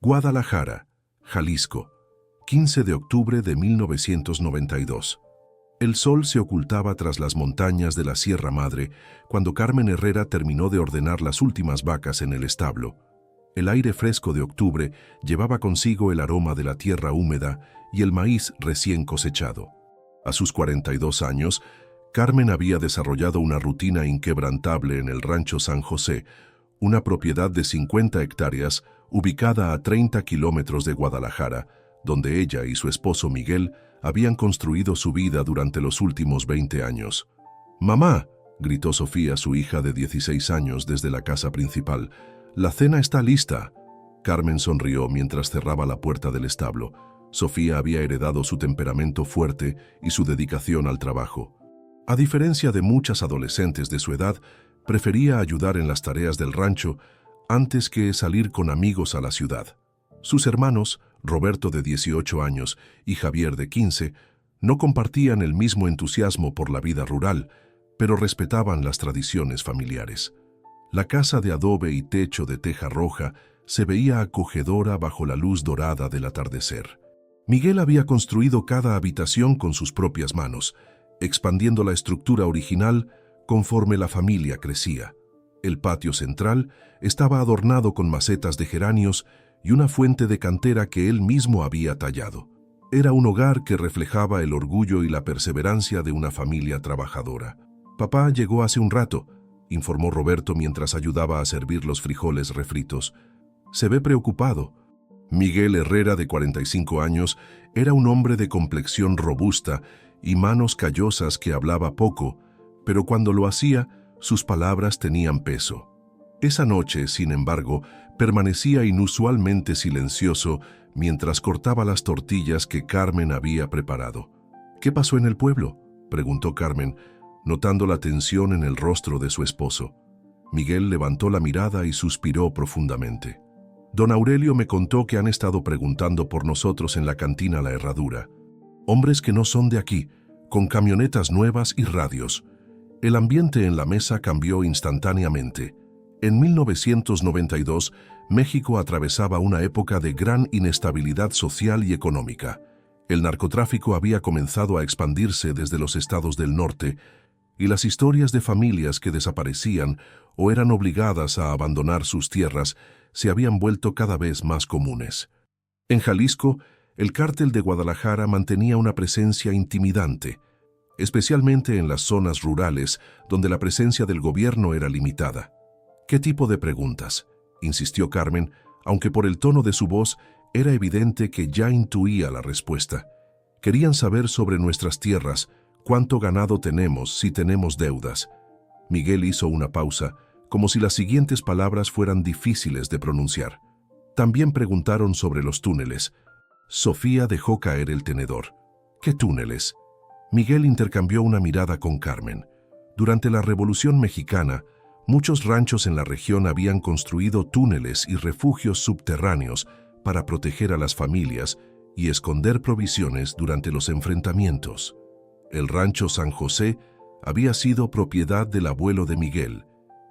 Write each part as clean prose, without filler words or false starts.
Guadalajara, Jalisco, 15 de octubre de 1992. El sol se ocultaba tras las montañas de la Sierra Madre cuando Carmen Herrera terminó de ordenar las últimas vacas en el establo. El aire fresco de octubre llevaba consigo el aroma de la tierra húmeda y el maíz recién cosechado. A sus 42 años, Carmen había desarrollado una rutina inquebrantable en el Rancho San José, una propiedad de 50 hectáreas ubicada a 30 kilómetros de Guadalajara, donde ella y su esposo Miguel habían construido su vida durante los últimos 20 años. «¡Mamá!», gritó Sofía, su hija de 16 años, desde la casa principal. «¡La cena está lista!». Carmen sonrió mientras cerraba la puerta del establo. Sofía había heredado su temperamento fuerte y su dedicación al trabajo. A diferencia de muchas adolescentes de su edad, prefería ayudar en las tareas del rancho antes que salir con amigos a la ciudad. Sus hermanos, Roberto de 18 años y Javier de 15, no compartían el mismo entusiasmo por la vida rural, pero respetaban las tradiciones familiares. La casa de adobe y techo de teja roja se veía acogedora bajo la luz dorada del atardecer. Miguel había construido cada habitación con sus propias manos, expandiendo la estructura original conforme la familia crecía. El patio central estaba adornado con macetas de geranios y una fuente de cantera que él mismo había tallado. Era un hogar que reflejaba el orgullo y la perseverancia de una familia trabajadora. «Papá llegó hace un rato», informó Roberto mientras ayudaba a servir los frijoles refritos. «Se ve preocupado». Miguel Herrera, de 45 años, era un hombre de complexión robusta y manos callosas que hablaba poco, pero cuando lo hacía, sus palabras tenían peso. Esa noche, sin embargo, permanecía inusualmente silencioso mientras cortaba las tortillas que Carmen había preparado. «¿Qué pasó en el pueblo?», preguntó Carmen, notando la tensión en el rostro de su esposo. Miguel levantó la mirada y suspiró profundamente. «Don Aurelio me contó que han estado preguntando por nosotros en la cantina La Herradura. Hombres que no son de aquí, con camionetas nuevas y radios». El ambiente en la mesa cambió instantáneamente. En 1992, México atravesaba una época de gran inestabilidad social y económica. El narcotráfico había comenzado a expandirse desde los estados del norte, y las historias de familias que desaparecían o eran obligadas a abandonar sus tierras se habían vuelto cada vez más comunes. En Jalisco, el cártel de Guadalajara mantenía una presencia intimidante, especialmente en las zonas rurales donde la presencia del gobierno era limitada. «¿Qué tipo de preguntas?», insistió Carmen, aunque por el tono de su voz era evidente que ya intuía la respuesta. «Querían saber sobre nuestras tierras, cuánto ganado tenemos, si tenemos deudas». Miguel hizo una pausa, como si las siguientes palabras fueran difíciles de pronunciar. También preguntaron sobre los túneles. Sofía dejó caer el tenedor. «¿Qué túneles?». Miguel intercambió una mirada con Carmen. Durante la Revolución Mexicana, muchos ranchos en la región habían construido túneles y refugios subterráneos para proteger a las familias y esconder provisiones durante los enfrentamientos. El rancho San José había sido propiedad del abuelo de Miguel,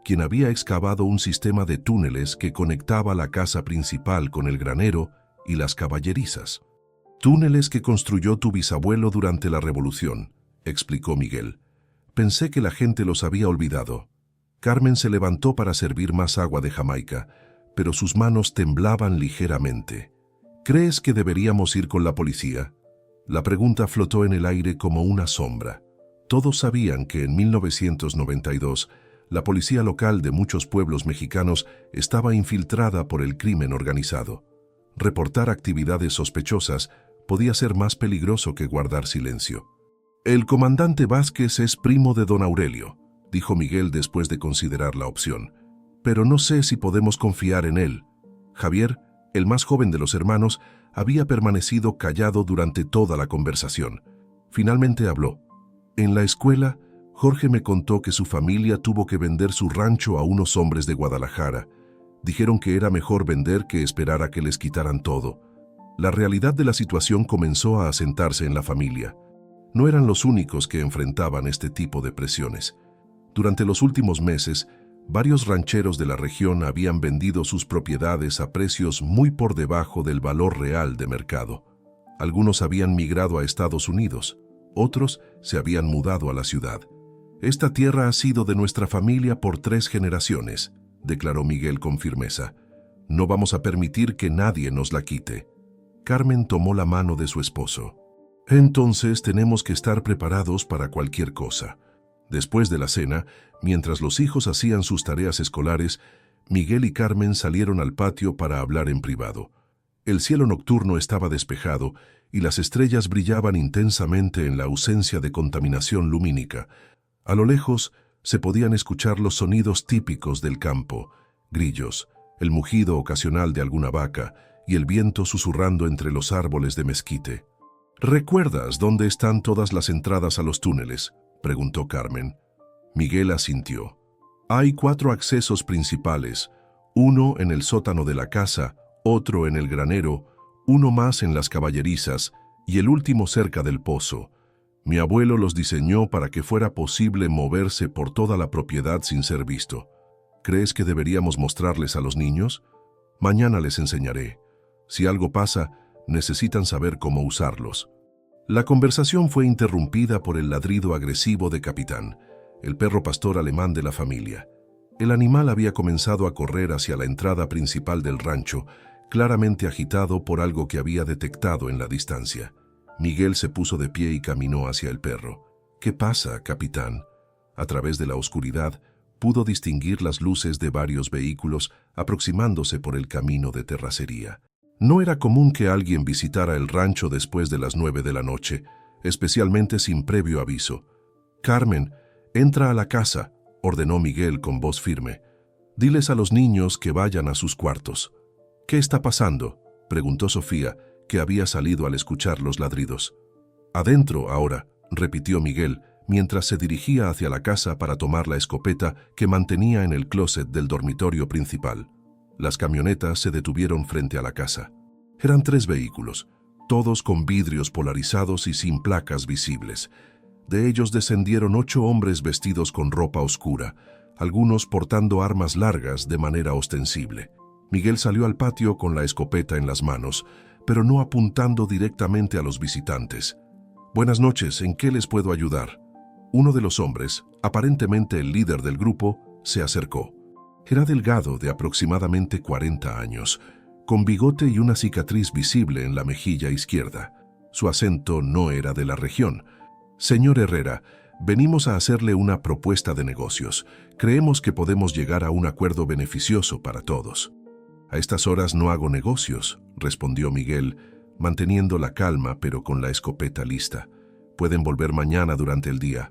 quien había excavado un sistema de túneles que conectaba la casa principal con el granero y las caballerizas. «Túneles que construyó tu bisabuelo durante la Revolución», explicó Miguel. «Pensé que la gente los había olvidado». Carmen se levantó para servir más agua de Jamaica, pero sus manos temblaban ligeramente. «¿Crees que deberíamos ir con la policía?». La pregunta flotó en el aire como una sombra. Todos sabían que en 1992 la policía local de muchos pueblos mexicanos estaba infiltrada por el crimen organizado. Reportar actividades sospechosas podía ser más peligroso que guardar silencio. «El comandante Vázquez es primo de don Aurelio», dijo Miguel después de considerar la opción. «Pero no sé si podemos confiar en él». Javier, el más joven de los hermanos, había permanecido callado durante toda la conversación. Finalmente habló. «En la escuela, Jorge me contó que su familia tuvo que vender su rancho a unos hombres de Guadalajara. Dijeron que era mejor vender que esperar a que les quitaran todo. La realidad de la situación comenzó a asentarse en la familia. No eran los únicos que enfrentaban este tipo de presiones. Durante los últimos meses, Varios rancheros de la región habían vendido sus propiedades a precios muy por debajo del valor real de mercado. Algunos habían migrado a Estados Unidos, otros se habían mudado a la ciudad. «Esta tierra ha sido de nuestra familia por 3 generaciones», declaró Miguel con firmeza. «No vamos a permitir que nadie nos la quite». Carmen tomó la mano de su esposo. «Entonces tenemos que estar preparados para cualquier cosa». Después de la cena, mientras los hijos hacían sus tareas escolares, Miguel y Carmen salieron al patio para hablar en privado. El cielo nocturno estaba despejado y las estrellas brillaban intensamente en la ausencia de contaminación lumínica. A lo lejos se podían escuchar los sonidos típicos del campo, grillos, el mugido ocasional de alguna vaca y el viento susurrando entre los árboles de mezquite. «¿Recuerdas dónde están todas las entradas a los túneles?», preguntó Carmen. Miguel asintió. «Hay 4 accesos principales, uno en el sótano de la casa, otro en el granero, uno más en las caballerizas y el último cerca del pozo. Mi abuelo los diseñó para que fuera posible moverse por toda la propiedad sin ser visto. ¿Crees que deberíamos mostrarles a los niños? Mañana les enseñaré. Si algo pasa, necesitan saber cómo usarlos». La conversación fue interrumpida por el ladrido agresivo de Capitán, el perro pastor alemán de la familia. El animal había comenzado a correr hacia la entrada principal del rancho, claramente agitado por algo que había detectado en la distancia. Miguel se puso de pie y caminó hacia el perro. «¿Qué pasa, capitán?». A través de la oscuridad, pudo distinguir las luces de varios vehículos aproximándose por el camino de terracería. No era común que alguien visitara el rancho después de las 9 de la noche, especialmente sin previo aviso. «Carmen, entra a la casa», ordenó Miguel con voz firme. «Diles a los niños que vayan a sus cuartos». «¿Qué está pasando?», preguntó Sofía, que había salido al escuchar los ladridos. «Adentro, ahora», repitió Miguel, mientras se dirigía hacia la casa para tomar la escopeta que mantenía en el closet del dormitorio principal. Las camionetas se detuvieron frente a la casa. Eran 3 vehículos, todos con vidrios polarizados y sin placas visibles. De ellos descendieron 8 hombres vestidos con ropa oscura, algunos portando armas largas de manera ostensible. Miguel salió al patio con la escopeta en las manos, pero no apuntando directamente a los visitantes. «Buenas noches, ¿en qué les puedo ayudar?». Uno de los hombres, aparentemente el líder del grupo, se acercó. Era delgado, de aproximadamente 40 años, con bigote y una cicatriz visible en la mejilla izquierda. Su acento no era de la región. «Señor Herrera, venimos a hacerle una propuesta de negocios. Creemos que podemos llegar a un acuerdo beneficioso para todos». «A estas horas no hago negocios», respondió Miguel, manteniendo la calma pero con la escopeta lista. «Pueden volver mañana durante el día».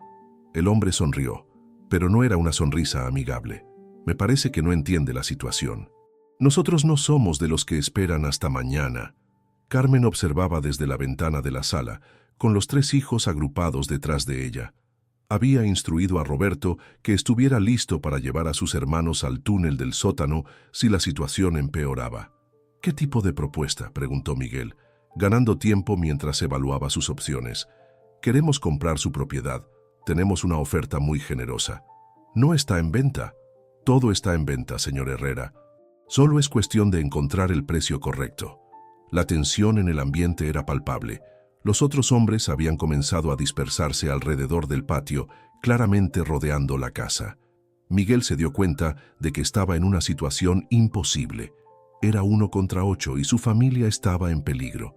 El hombre sonrió, pero no era una sonrisa amigable. «Me parece que no entiende la situación. Nosotros no somos de los que esperan hasta mañana». Carmen observaba desde la ventana de la sala, con los 3 hijos agrupados detrás de ella. Había instruido a Roberto que estuviera listo para llevar a sus hermanos al túnel del sótano si la situación empeoraba. «¿Qué tipo de propuesta?», preguntó Miguel, ganando tiempo mientras evaluaba sus opciones. «Queremos comprar su propiedad. Tenemos una oferta muy generosa». «No está en venta». «Todo está en venta, señor Herrera. Solo es cuestión de encontrar el precio correcto». La tensión en el ambiente era palpable. Los otros hombres habían comenzado a dispersarse alrededor del patio, claramente rodeando la casa. Miguel se dio cuenta de que estaba en una situación imposible. Era 1 contra 8 y su familia estaba en peligro.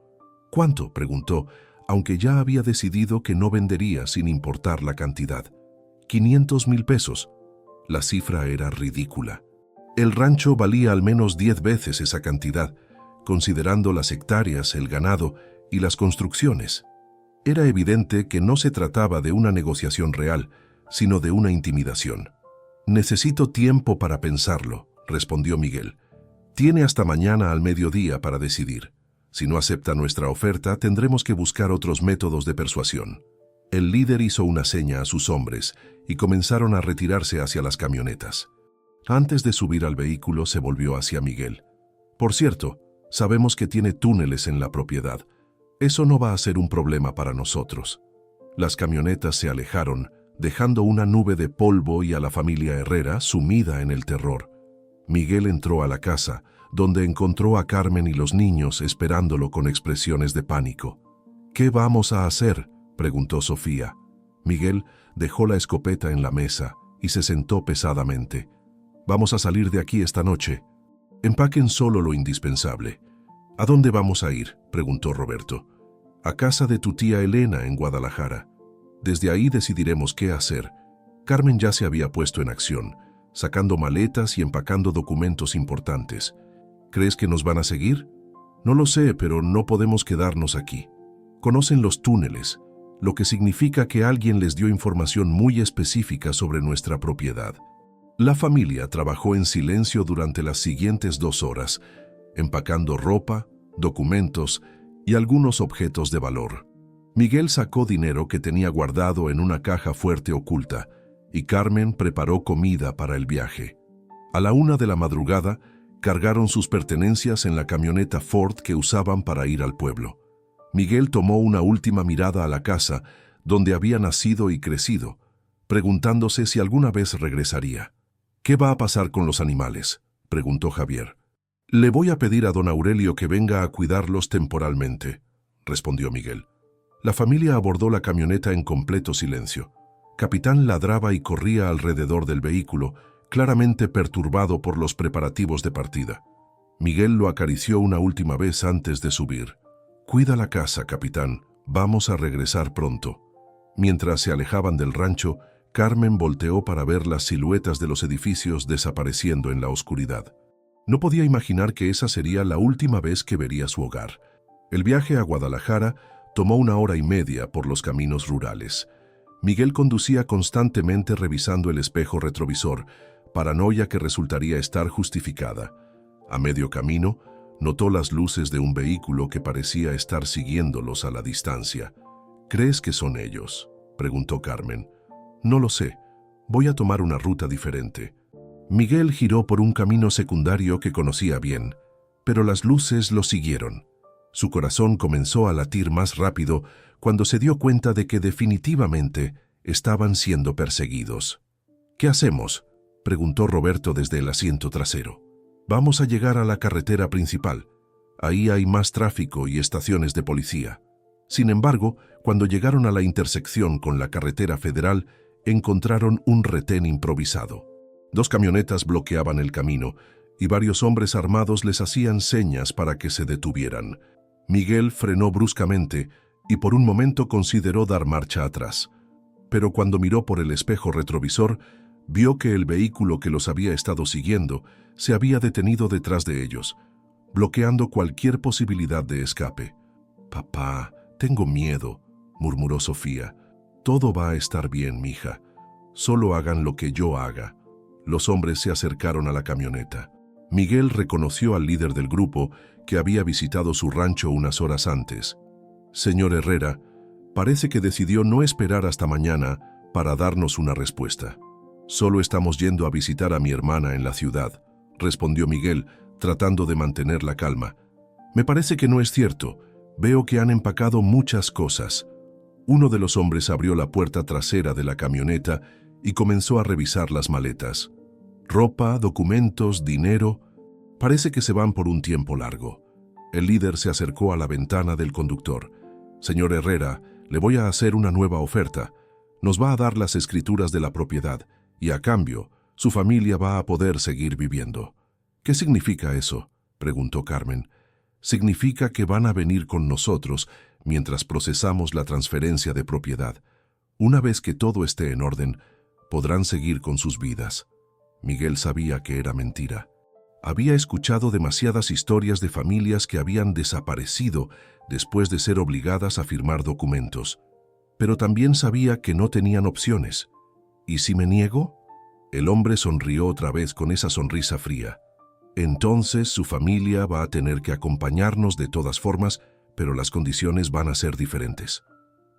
«¿Cuánto?», preguntó, aunque ya había decidido que no vendería sin importar la cantidad. «500,000 pesos». La cifra era ridícula. El rancho valía al menos 10 veces esa cantidad, considerando las hectáreas, el ganado y las construcciones. Era evidente que no se trataba de una negociación real, sino de una intimidación. «Necesito tiempo para pensarlo», respondió Miguel. «Tiene hasta mañana al mediodía para decidir. Si no acepta nuestra oferta, tendremos que buscar otros métodos de persuasión». El líder hizo una seña a sus hombres y comenzaron a retirarse hacia las camionetas. Antes de subir al vehículo, se volvió hacia Miguel. «Por cierto, sabemos que tiene túneles en la propiedad. Eso no va a ser un problema para nosotros». Las camionetas se alejaron, dejando una nube de polvo y a la familia Herrera sumida en el terror. Miguel entró a la casa, donde encontró a Carmen y los niños esperándolo con expresiones de pánico. «¿Qué vamos a hacer?», preguntó Sofía. Miguel dejó la escopeta en la mesa y se sentó pesadamente. «Vamos a salir de aquí esta noche. Empaquen solo lo indispensable». «¿A dónde vamos a ir?», preguntó Roberto. «A casa de tu tía Elena en Guadalajara. Desde ahí decidiremos qué hacer». Carmen ya se había puesto en acción, sacando maletas y empacando documentos importantes. «¿Crees que nos van a seguir?». «No lo sé, pero no podemos quedarnos aquí. Conocen los túneles, lo que significa que alguien les dio información muy específica sobre nuestra propiedad». La familia trabajó en silencio durante las siguientes 2 horas, empacando ropa, documentos y algunos objetos de valor. Miguel sacó dinero que tenía guardado en una caja fuerte oculta y Carmen preparó comida para el viaje. A la 1 de la madrugada, cargaron sus pertenencias en la camioneta Ford que usaban para ir al pueblo. Miguel tomó una última mirada a la casa donde había nacido y crecido, preguntándose si alguna vez regresaría. «¿Qué va a pasar con los animales?», preguntó Javier. «Le voy a pedir a don Aurelio que venga a cuidarlos temporalmente», respondió Miguel. La familia abordó la camioneta en completo silencio. Capitán ladraba y corría alrededor del vehículo, claramente perturbado por los preparativos de partida. Miguel lo acarició una última vez antes de subir. «Cuida la casa, capitán. Vamos a regresar pronto». Mientras se alejaban del rancho, Carmen volteó para ver las siluetas de los edificios desapareciendo en la oscuridad. No podía imaginar que esa sería la última vez que vería su hogar. El viaje a Guadalajara tomó 1 hora y media por los caminos rurales. Miguel conducía constantemente revisando el espejo retrovisor, paranoia que resultaría estar justificada. A medio camino, notó las luces de un vehículo que parecía estar siguiéndolos a la distancia. «¿Crees que son ellos?», preguntó Carmen. «No lo sé. Voy a tomar una ruta diferente». Miguel giró por un camino secundario que conocía bien, pero las luces lo siguieron. Su corazón comenzó a latir más rápido cuando se dio cuenta de que definitivamente estaban siendo perseguidos. «¿Qué hacemos?», preguntó Roberto desde el asiento trasero. «Vamos a llegar a la carretera principal. Ahí hay más tráfico y estaciones de policía». Sin embargo, cuando llegaron a la intersección con la carretera federal, encontraron un retén improvisado. 2 camionetas bloqueaban el camino y varios hombres armados les hacían señas para que se detuvieran. Miguel frenó bruscamente y por un momento consideró dar marcha atrás. Pero cuando miró por el espejo retrovisor, vio que el vehículo que los había estado siguiendo se había detenido detrás de ellos, bloqueando cualquier posibilidad de escape. «Papá, tengo miedo», murmuró Sofía. «Todo va a estar bien, mija. Solo hagan lo que yo haga». Los hombres se acercaron a la camioneta. Miguel reconoció al líder del grupo que había visitado su rancho unas horas antes. «Señor Herrera, parece que decidió no esperar hasta mañana para darnos una respuesta». «Solo estamos yendo a visitar a mi hermana en la ciudad», respondió Miguel, tratando de mantener la calma. «Me parece que no es cierto. Veo que han empacado muchas cosas». Uno de los hombres abrió la puerta trasera de la camioneta y comenzó a revisar las maletas. «Ropa, documentos, dinero. Parece que se van por un tiempo largo». El líder se acercó a la ventana del conductor. «Señor Herrera, le voy a hacer una nueva oferta. Nos va a dar las escrituras de la propiedad y a cambio, su familia va a poder seguir viviendo». «¿Qué significa eso?», preguntó Carmen. «Significa que van a venir con nosotros mientras procesamos la transferencia de propiedad. Una vez que todo esté en orden, podrán seguir con sus vidas». Miguel sabía que era mentira. Había escuchado demasiadas historias de familias que habían desaparecido después de ser obligadas a firmar documentos. Pero también sabía que no tenían opciones. «¿Y si me niego?». El hombre sonrió otra vez con esa sonrisa fría. «Entonces su familia va a tener que acompañarnos de todas formas, pero las condiciones van a ser diferentes».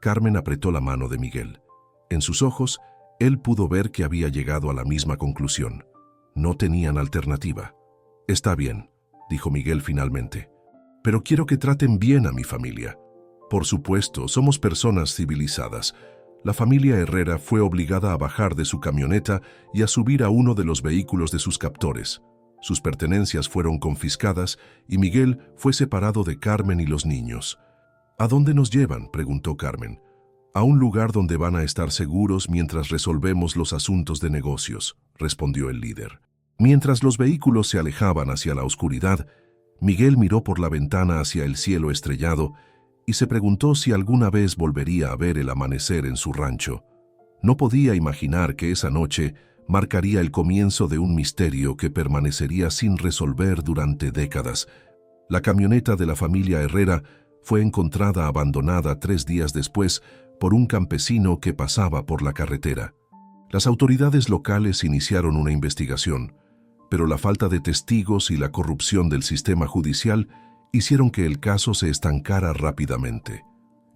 Carmen apretó la mano de Miguel. En sus ojos, él pudo ver que había llegado a la misma conclusión. No tenían alternativa. «Está bien», dijo Miguel finalmente. «Pero quiero que traten bien a mi familia. Por supuesto, somos personas civilizadas. La familia Herrera fue obligada a bajar de su camioneta y a subir a uno de los vehículos de sus captores. Sus pertenencias fueron confiscadas y Miguel fue separado de Carmen y los niños. ¿A dónde nos llevan?, preguntó Carmen. A un lugar donde van a estar seguros mientras resolvemos los asuntos de negocios, respondió el líder. Mientras los vehículos se alejaban hacia la oscuridad, Miguel miró por la ventana hacia el cielo estrellado y se preguntó si alguna vez volvería a ver el amanecer en su rancho. No podía imaginar que esa noche marcaría el comienzo de un misterio que permanecería sin resolver durante décadas. La camioneta de la familia Herrera fue encontrada abandonada 3 días después por un campesino que pasaba por la carretera. Las autoridades locales iniciaron una investigación, pero la falta de testigos y la corrupción del sistema judicial hicieron que el caso se estancara rápidamente.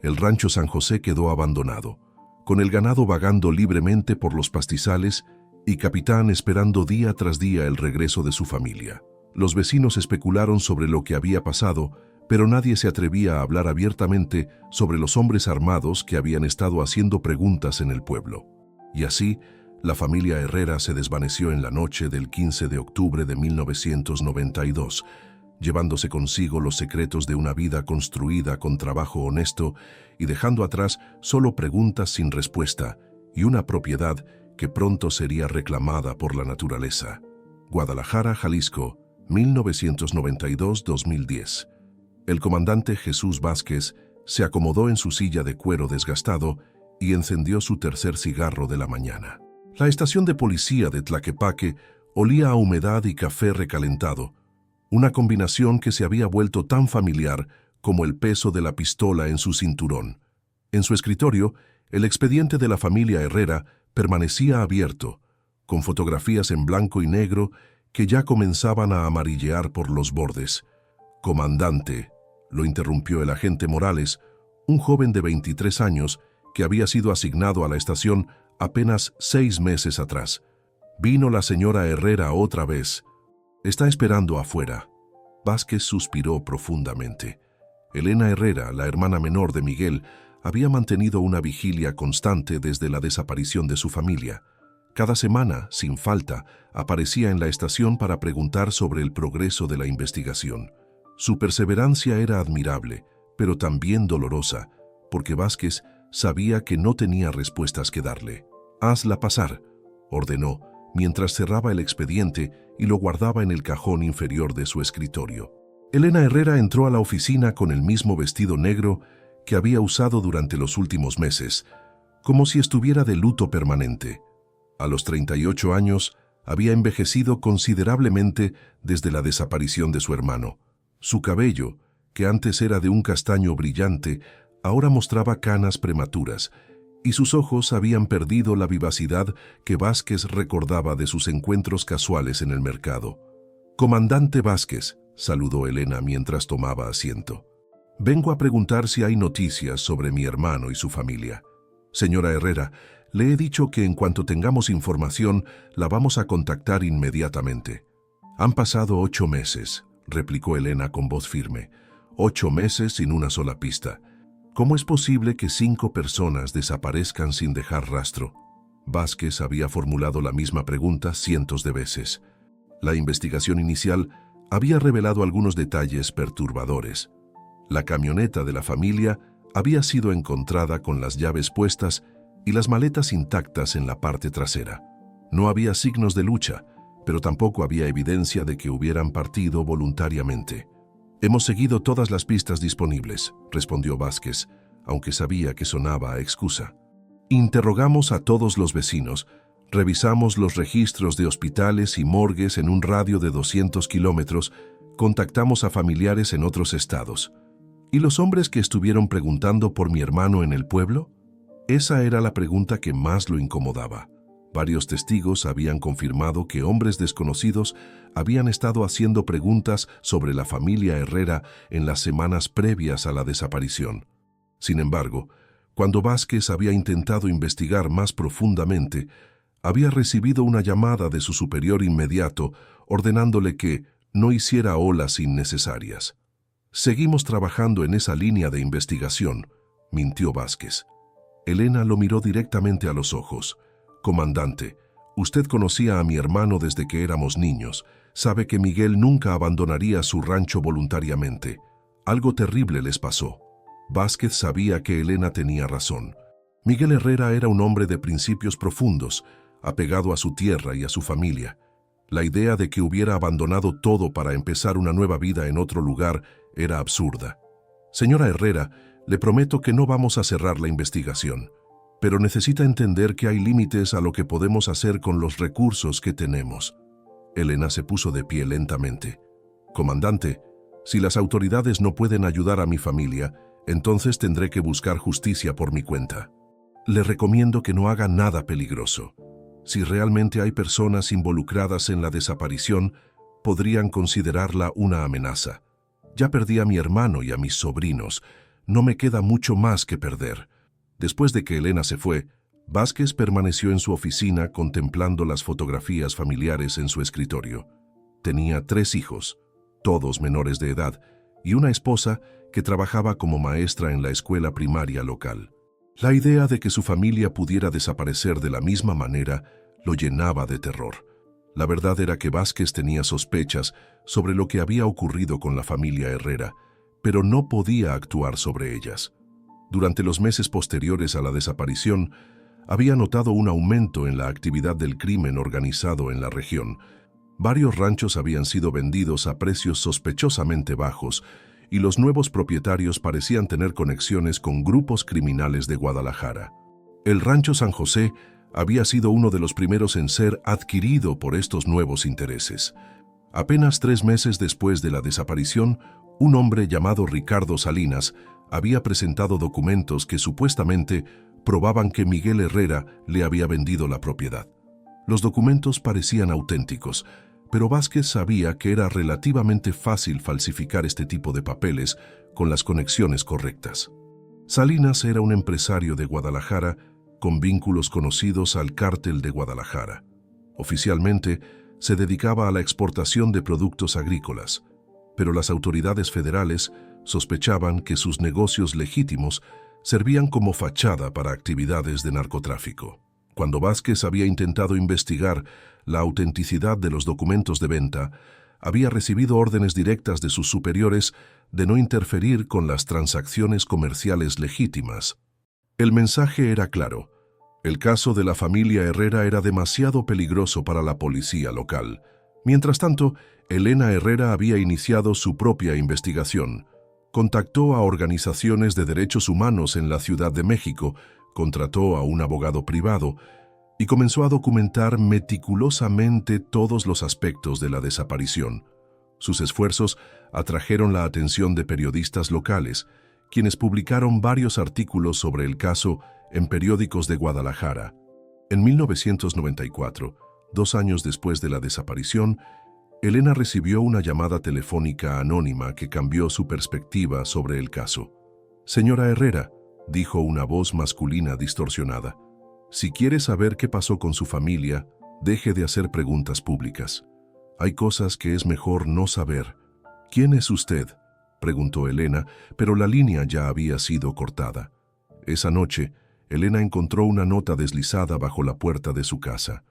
El rancho San José quedó abandonado, con el ganado vagando libremente por los pastizales y Capitán esperando día tras día el regreso de su familia. Los vecinos especularon sobre lo que había pasado, pero nadie se atrevía a hablar abiertamente sobre los hombres armados que habían estado haciendo preguntas en el pueblo. Y así, la familia Herrera se desvaneció en la noche del 15 de octubre de 1992, llevándose consigo los secretos de una vida construida con trabajo honesto y dejando atrás solo preguntas sin respuesta y una propiedad que pronto sería reclamada por la naturaleza. Guadalajara, Jalisco, 1992-2010. El comandante Jesús Vázquez se acomodó en su silla de cuero desgastado y encendió su tercer cigarro de la mañana. La estación de policía de Tlaquepaque olía a humedad y café recalentado, una combinación que se había vuelto tan familiar como el peso de la pistola en su cinturón. En su escritorio, el expediente de la familia Herrera permanecía abierto, con fotografías en blanco y negro que ya comenzaban a amarillear por los bordes. «Comandante», lo interrumpió el agente Morales, un joven de 23 años que había sido asignado a la estación apenas 6 meses atrás. «Vino la señora Herrera otra vez. Está esperando afuera». Vázquez suspiró profundamente. Elena Herrera, la hermana menor de Miguel, había mantenido una vigilia constante desde la desaparición de su familia. Cada semana, sin falta, aparecía en la estación para preguntar sobre el progreso de la investigación. Su perseverancia era admirable, pero también dolorosa, porque Vázquez sabía que no tenía respuestas que darle. «Hazla pasar», ordenó, mientras cerraba el expediente y lo guardaba en el cajón inferior de su escritorio. Elena Herrera entró a la oficina con el mismo vestido negro que había usado durante los últimos meses, como si estuviera de luto permanente. A los 38 años, había envejecido considerablemente desde la desaparición de su hermano. Su cabello, que antes era de un castaño brillante, ahora mostraba canas prematuras, y sus ojos habían perdido la vivacidad que Vázquez recordaba de sus encuentros casuales en el mercado. «Comandante Vázquez», saludó Elena mientras tomaba asiento. «Vengo a preguntar si hay noticias sobre mi hermano y su familia. Señora Herrera, le he dicho que en cuanto tengamos información, la vamos a contactar inmediatamente». «Han pasado 8 meses», replicó Elena con voz firme. 8 meses sin una sola pista. ¿Cómo es posible que 5 personas desaparezcan sin dejar rastro? Vázquez había formulado la misma pregunta cientos de veces. La investigación inicial había revelado algunos detalles perturbadores. La camioneta de la familia había sido encontrada con las llaves puestas y las maletas intactas en la parte trasera. No había signos de lucha, pero tampoco había evidencia de que hubieran partido voluntariamente. «Hemos seguido todas las pistas disponibles», respondió Vázquez, aunque sabía que sonaba a excusa. «Interrogamos a todos los vecinos, revisamos los registros de hospitales y morgues en un radio de 200 kilómetros, contactamos a familiares en otros estados. ¿Y los hombres que estuvieron preguntando por mi hermano en el pueblo?». Esa era la pregunta que más lo incomodaba. Varios testigos habían confirmado que hombres desconocidos habían estado haciendo preguntas sobre la familia Herrera en las semanas previas a la desaparición. Sin embargo, cuando Vázquez había intentado investigar más profundamente, había recibido una llamada de su superior inmediato ordenándole que no hiciera olas innecesarias. «Seguimos trabajando en esa línea de investigación», mintió Vázquez. Elena lo miró directamente a los ojos. «Comandante, usted conocía a mi hermano desde que éramos niños. Sabe que Miguel nunca abandonaría su rancho voluntariamente. Algo terrible les pasó». Vázquez sabía que Elena tenía razón. Miguel Herrera era un hombre de principios profundos, apegado a su tierra y a su familia. La idea de que hubiera abandonado todo para empezar una nueva vida en otro lugar era absurda. «Señora Herrera, le prometo que no vamos a cerrar la investigación, pero necesita entender que hay límites a lo que podemos hacer con los recursos que tenemos». Elena se puso de pie lentamente. «Comandante, si las autoridades no pueden ayudar a mi familia, entonces tendré que buscar justicia por mi cuenta. Le recomiendo que no haga nada peligroso. Si realmente hay personas involucradas en la desaparición, podrían considerarla una amenaza. Ya perdí a mi hermano y a mis sobrinos. No me queda mucho más que perder». Después de que Elena se fue, Vázquez permaneció en su oficina contemplando las fotografías familiares en su escritorio. Tenía 3 hijos, todos menores de edad, y una esposa que trabajaba como maestra en la escuela primaria local. La idea de que su familia pudiera desaparecer de la misma manera lo llenaba de terror. La verdad era que Vázquez tenía sospechas sobre lo que había ocurrido con la familia Herrera, pero no podía actuar sobre ellas. Durante los meses posteriores a la desaparición, había notado un aumento en la actividad del crimen organizado en la región. Varios ranchos habían sido vendidos a precios sospechosamente bajos y los nuevos propietarios parecían tener conexiones con grupos criminales de Guadalajara. El rancho San José había sido uno de los primeros en ser adquirido por estos nuevos intereses. Apenas 3 meses después de la desaparición, un hombre llamado Ricardo Salinas había presentado documentos que supuestamente probaban que Miguel Herrera le había vendido la propiedad. Los documentos parecían auténticos, pero Vázquez sabía que era relativamente fácil falsificar este tipo de papeles con las conexiones correctas. Salinas era un empresario de Guadalajara con vínculos conocidos al Cártel de Guadalajara. Oficialmente, se dedicaba a la exportación de productos agrícolas, pero las autoridades federales sospechaban que sus negocios legítimos servían como fachada para actividades de narcotráfico. Cuando Vázquez había intentado investigar la autenticidad de los documentos de venta, había recibido órdenes directas de sus superiores de no interferir con las transacciones comerciales legítimas. El mensaje era claro. El caso de la familia Herrera era demasiado peligroso para la policía local. Mientras tanto, Elena Herrera había iniciado su propia investigación. Contactó a organizaciones de derechos humanos en la Ciudad de México, contrató a un abogado privado y comenzó a documentar meticulosamente todos los aspectos de la desaparición. Sus esfuerzos atrajeron la atención de periodistas locales, quienes publicaron varios artículos sobre el caso en periódicos de Guadalajara. En 1994, 2 años después de la desaparición, Elena recibió una llamada telefónica anónima que cambió su perspectiva sobre el caso. «Señora Herrera», dijo una voz masculina distorsionada, «si quiere saber qué pasó con su familia, deje de hacer preguntas públicas. Hay cosas que es mejor no saber». «¿Quién es usted?», preguntó Elena, pero la línea ya había sido cortada. Esa noche, Elena encontró una nota deslizada bajo la puerta de su casa.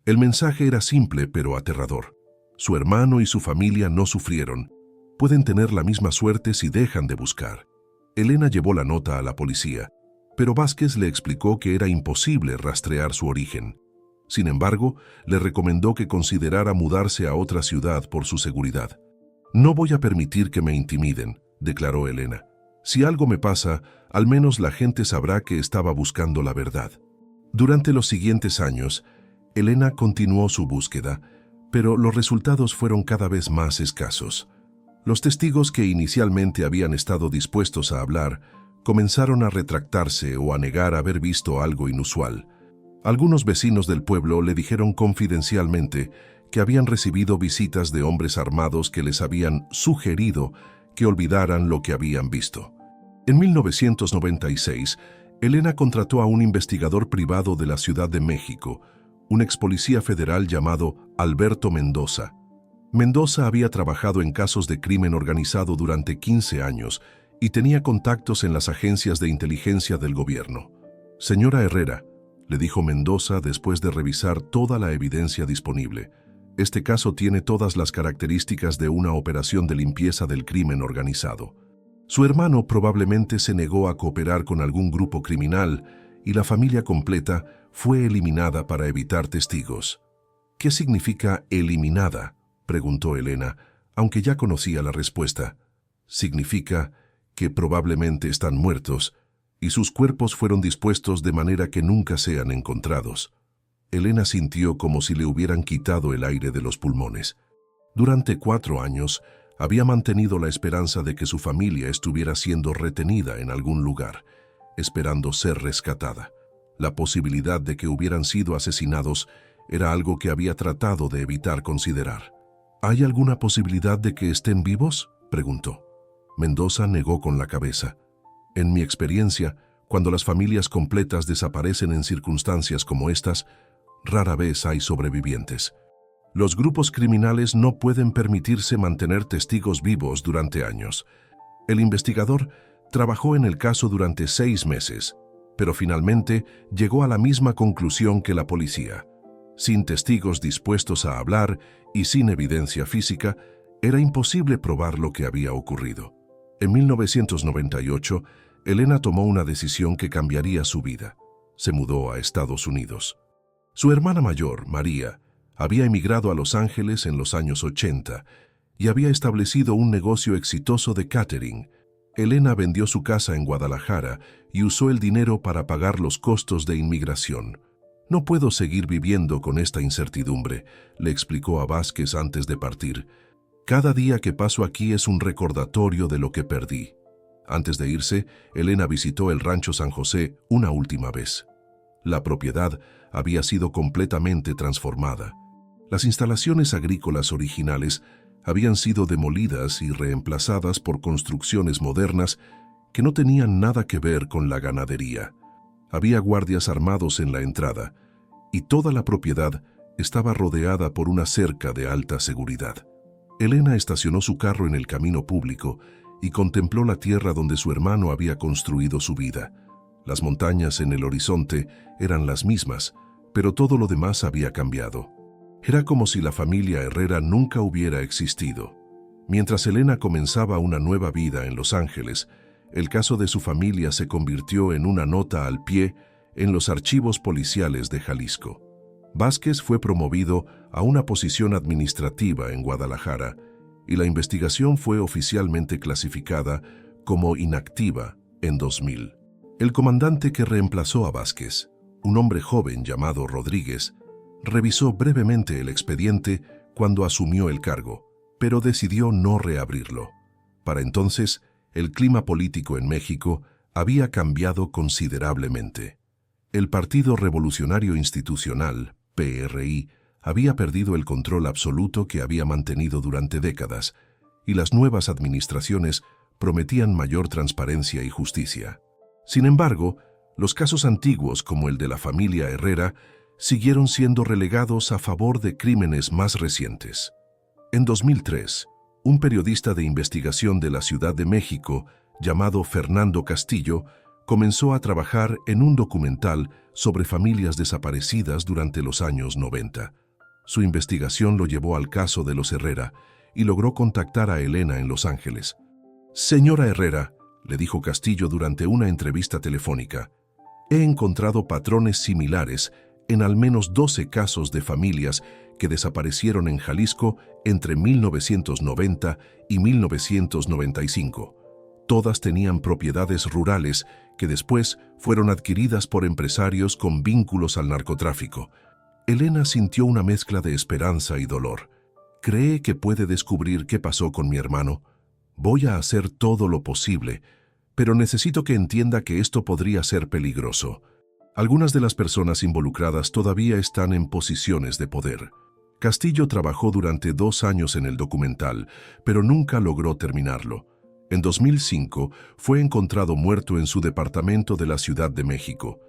El mensaje era simple pero aterrador. Su hermano y su familia no sufrieron. Pueden tener la misma suerte si dejan de buscar. Elena llevó la nota a la policía, pero Vázquez le explicó que era imposible rastrear su origen. Sin embargo, le recomendó que considerara mudarse a otra ciudad por su seguridad. «No voy a permitir que me intimiden», declaró Elena. «Si algo me pasa, al menos la gente sabrá que estaba buscando la verdad». Durante los siguientes años, Elena continuó su búsqueda, pero los resultados fueron cada vez más escasos. Los testigos que inicialmente habían estado dispuestos a hablar comenzaron a retractarse o a negar haber visto algo inusual. Algunos vecinos del pueblo le dijeron confidencialmente que habían recibido visitas de hombres armados que les habían sugerido que olvidaran lo que habían visto. En 1996, Elena contrató a un investigador privado de la Ciudad de México, un expolicía federal llamado Alberto Mendoza. Mendoza había trabajado en casos de crimen organizado durante 15 años y tenía contactos en las agencias de inteligencia del gobierno. Señora Herrera, le dijo Mendoza después de revisar toda la evidencia disponible, este caso tiene todas las características de una operación de limpieza del crimen organizado. Su hermano probablemente se negó a cooperar con algún grupo criminal y la familia completa fue eliminada para evitar testigos. ¿Qué significa eliminada?, preguntó Elena, aunque ya conocía la respuesta. Significa que probablemente están muertos y sus cuerpos fueron dispuestos de manera que nunca sean encontrados. Elena sintió como si le hubieran quitado el aire de los pulmones. Durante 4 años, había mantenido la esperanza de que su familia estuviera siendo retenida en algún lugar, esperando ser rescatada. La posibilidad de que hubieran sido asesinados era algo que había tratado de evitar considerar. ¿Hay alguna posibilidad de que estén vivos?, preguntó. Mendoza negó con la cabeza. En mi experiencia, cuando las familias completas desaparecen en circunstancias como estas, rara vez hay sobrevivientes. Los grupos criminales no pueden permitirse mantener testigos vivos durante años. El investigador trabajó en el caso durante 6 meses, pero finalmente llegó a la misma conclusión que la policía. Sin testigos dispuestos a hablar y sin evidencia física, era imposible probar lo que había ocurrido. En 1998, Elena tomó una decisión que cambiaría su vida. Se mudó a Estados Unidos. Su hermana mayor, María, había emigrado a Los Ángeles en los años 80 y había establecido un negocio exitoso de catering. Elena vendió su casa en Guadalajara y usó el dinero para pagar los costos de inmigración. «No puedo seguir viviendo con esta incertidumbre», le explicó a Vázquez antes de partir. «Cada día que paso aquí es un recordatorio de lo que perdí». Antes de irse, Elena visitó el Rancho San José una última vez. La propiedad había sido completamente transformada. Las instalaciones agrícolas originales habían sido demolidas y reemplazadas por construcciones modernas que no tenían nada que ver con la ganadería. Había guardias armados en la entrada y toda la propiedad estaba rodeada por una cerca de alta seguridad. Elena estacionó su carro en el camino público y contempló la tierra donde su hermano había construido su vida. Las montañas en el horizonte eran las mismas, pero todo lo demás había cambiado. Era como si la familia Herrera nunca hubiera existido. Mientras Elena comenzaba una nueva vida en Los Ángeles, el caso de su familia se convirtió en una nota al pie en los archivos policiales de Jalisco. Vázquez fue promovido a una posición administrativa en Guadalajara y la investigación fue oficialmente clasificada como inactiva en 2000. El comandante que reemplazó a Vázquez, un hombre joven llamado Rodríguez, revisó brevemente el expediente cuando asumió el cargo, pero decidió no reabrirlo. Para entonces, el clima político en México había cambiado considerablemente. El Partido Revolucionario Institucional, PRI, había perdido el control absoluto que había mantenido durante décadas, y las nuevas administraciones prometían mayor transparencia y justicia. Sin embargo, los casos antiguos como el de la familia Herrera siguieron siendo relegados a favor de crímenes más recientes. En 2003, un periodista de investigación de la Ciudad de México, llamado Fernando Castillo, comenzó a trabajar en un documental sobre familias desaparecidas durante los años 90. Su investigación lo llevó al caso de los Herrera y logró contactar a Elena en Los Ángeles. «Señora Herrera», le dijo Castillo durante una entrevista telefónica, «he encontrado patrones similares en al menos 12 casos de familias que desaparecieron en Jalisco entre 1990 y 1995. Todas tenían propiedades rurales que después fueron adquiridas por empresarios con vínculos al narcotráfico». Elena sintió una mezcla de esperanza y dolor. «¿Cree que puede descubrir qué pasó con mi hermano? Voy a hacer todo lo posible, pero necesito que entienda que esto podría ser peligroso. Algunas de las personas involucradas todavía están en posiciones de poder». Castillo trabajó durante 2 años en el documental, pero nunca logró terminarlo. En 2005 fue encontrado muerto en su departamento de la Ciudad de México.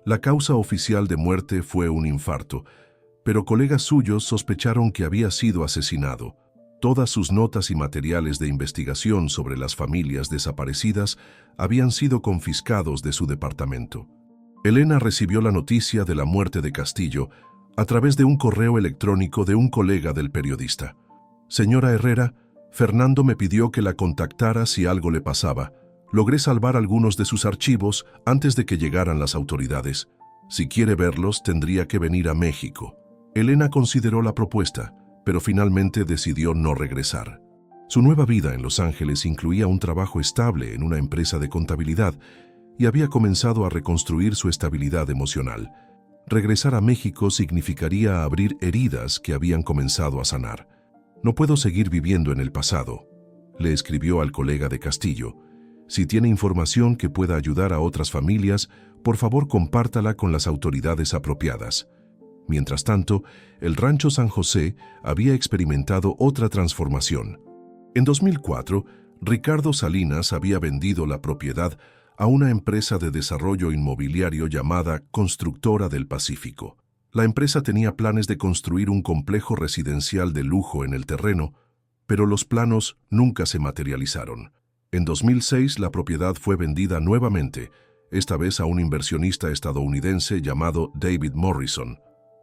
La causa oficial de muerte fue un infarto, pero colegas suyos sospecharon que había sido asesinado. Todas sus notas y materiales de investigación sobre las familias desaparecidas habían sido confiscados de su departamento. Elena recibió la noticia de la muerte de Castillo a través de un correo electrónico de un colega del periodista. Señora Herrera, Fernando me pidió que la contactara si algo le pasaba. Logré salvar algunos de sus archivos antes de que llegaran las autoridades. Si quiere verlos, tendría que venir a México. Elena consideró la propuesta, pero finalmente decidió no regresar. Su nueva vida en Los Ángeles incluía un trabajo estable en una empresa de contabilidad y había comenzado a reconstruir su estabilidad emocional. Regresar a México significaría abrir heridas que habían comenzado a sanar. No puedo seguir viviendo en el pasado, le escribió al colega de Castillo. Si tiene información que pueda ayudar a otras familias, por favor compártala con las autoridades apropiadas. Mientras tanto, el Rancho San José había experimentado otra transformación. En 2004, Ricardo Salinas había vendido la propiedad a una empresa de desarrollo inmobiliario llamada Constructora del Pacífico. La empresa tenía planes de construir un complejo residencial de lujo en el terreno, pero los planos nunca se materializaron. En 2006, la propiedad fue vendida nuevamente, esta vez a un inversionista estadounidense llamado David Morrison.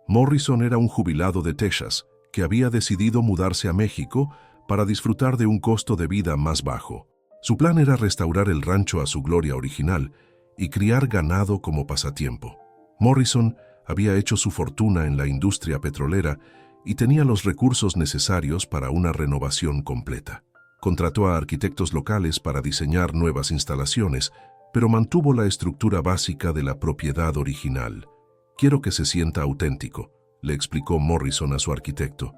Morrison era un jubilado de Texas que había decidido mudarse a México para disfrutar de un costo de vida más bajo. Su plan era restaurar el rancho a su gloria original y criar ganado como pasatiempo. Morrison había hecho su fortuna en la industria petrolera y tenía los recursos necesarios para una renovación completa. Contrató a arquitectos locales para diseñar nuevas instalaciones, pero mantuvo la estructura básica de la propiedad original. «Quiero que se sienta auténtico», le explicó Morrison a su arquitecto,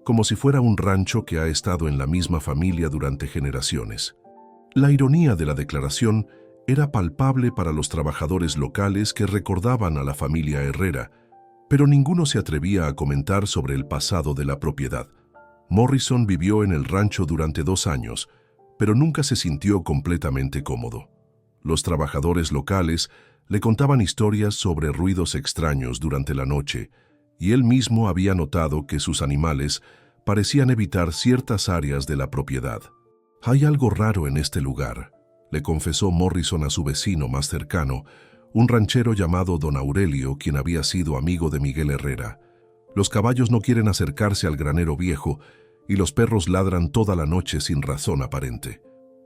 «como si fuera un rancho que ha estado en la misma familia durante generaciones». La ironía de la declaración era palpable para los trabajadores locales que recordaban a la familia Herrera, pero ninguno se atrevía a comentar sobre el pasado de la propiedad. Morrison vivió en el rancho durante 2 años, pero nunca se sintió completamente cómodo. Los trabajadores locales le contaban historias sobre ruidos extraños durante la noche, y él mismo había notado que sus animales parecían evitar ciertas áreas de la propiedad. «Hay algo raro en este lugar», le confesó Morrison a su vecino más cercano, un ranchero llamado Don Aurelio, quien había sido amigo de Miguel Herrera. «Los caballos no quieren acercarse al granero viejo y los perros ladran toda la noche sin razón aparente».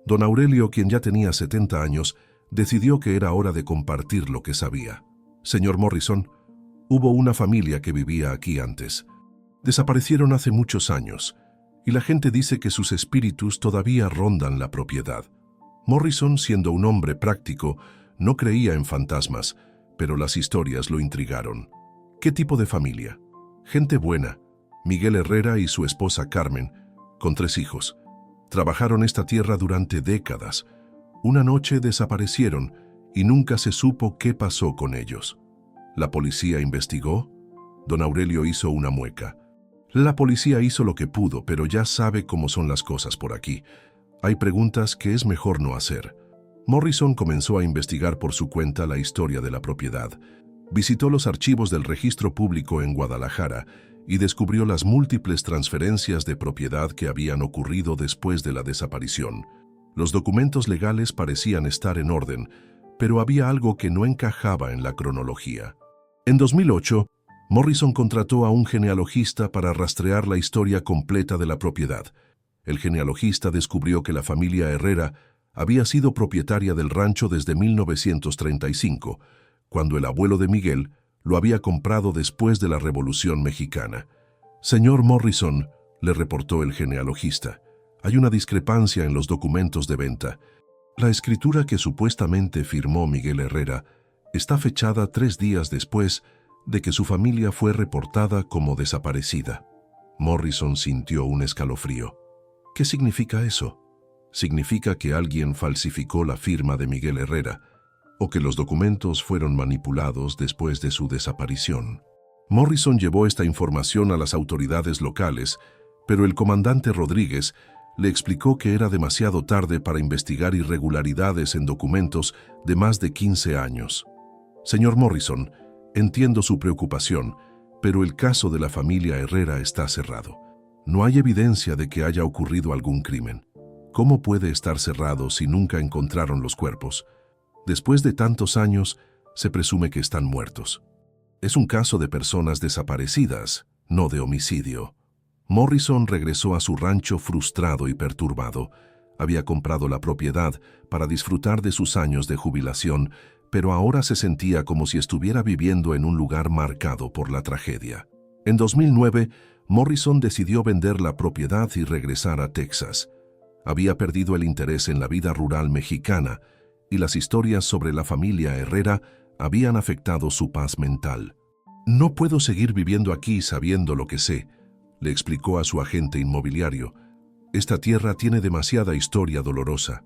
Don Aurelio, quien ya tenía 70 años, decidió que era hora de compartir lo que sabía. «Señor Morrison, hubo una familia que vivía aquí antes. Desaparecieron hace muchos años, y la gente dice que sus espíritus todavía rondan la propiedad». Morrison, siendo un hombre práctico, no creía en fantasmas, pero las historias lo intrigaron. «¿Qué tipo de familia?» «Gente buena. Miguel Herrera y su esposa Carmen, con 3 hijos. Trabajaron esta tierra durante décadas. Una noche desaparecieron y nunca se supo qué pasó con ellos». «¿La policía investigó?» Don Aurelio hizo una mueca. «La policía hizo lo que pudo, pero ya sabe cómo son las cosas por aquí. Hay preguntas que es mejor no hacer». Morrison comenzó a investigar por su cuenta la historia de la propiedad. Visitó los archivos del registro público en Guadalajara y descubrió las múltiples transferencias de propiedad que habían ocurrido después de la desaparición. Los documentos legales parecían estar en orden, pero había algo que no encajaba en la cronología. En 2008, Morrison contrató a un genealogista para rastrear la historia completa de la propiedad. El genealogista descubrió que la familia Herrera había sido propietaria del rancho desde 1935, cuando el abuelo de Miguel lo había comprado después de la Revolución Mexicana. «Señor Morrison», le reportó el genealogista, «hay una discrepancia en los documentos de venta. La escritura que supuestamente firmó Miguel Herrera está fechada 3 días después de que su familia fue reportada como desaparecida». Morrison sintió un escalofrío. «¿Qué significa eso?» «Significa que alguien falsificó la firma de Miguel Herrera o que los documentos fueron manipulados después de su desaparición». Morrison llevó esta información a las autoridades locales, pero el comandante Rodríguez le explicó que era demasiado tarde para investigar irregularidades en documentos de más de 15 años. «Señor Morrison, entiendo su preocupación, pero el caso de la familia Herrera está cerrado. No hay evidencia de que haya ocurrido algún crimen. ¿Cómo puede estar cerrado si nunca encontraron los cuerpos? Después de tantos años, Se presume que están muertos. Es un caso de personas desaparecidas, no de homicidio. Morrison regresó a su rancho frustrado y perturbado. Había comprado la propiedad para disfrutar de sus años de jubilación, pero ahora se sentía como si estuviera viviendo en un lugar marcado por la tragedia. En 2009, Morrison decidió vender la propiedad y regresar a Texas. Había perdido el interés en la vida rural mexicana y las historias sobre la familia Herrera habían afectado su paz mental. «No puedo seguir viviendo aquí sabiendo lo que sé», le explicó a su agente inmobiliario. «Esta tierra tiene demasiada historia dolorosa».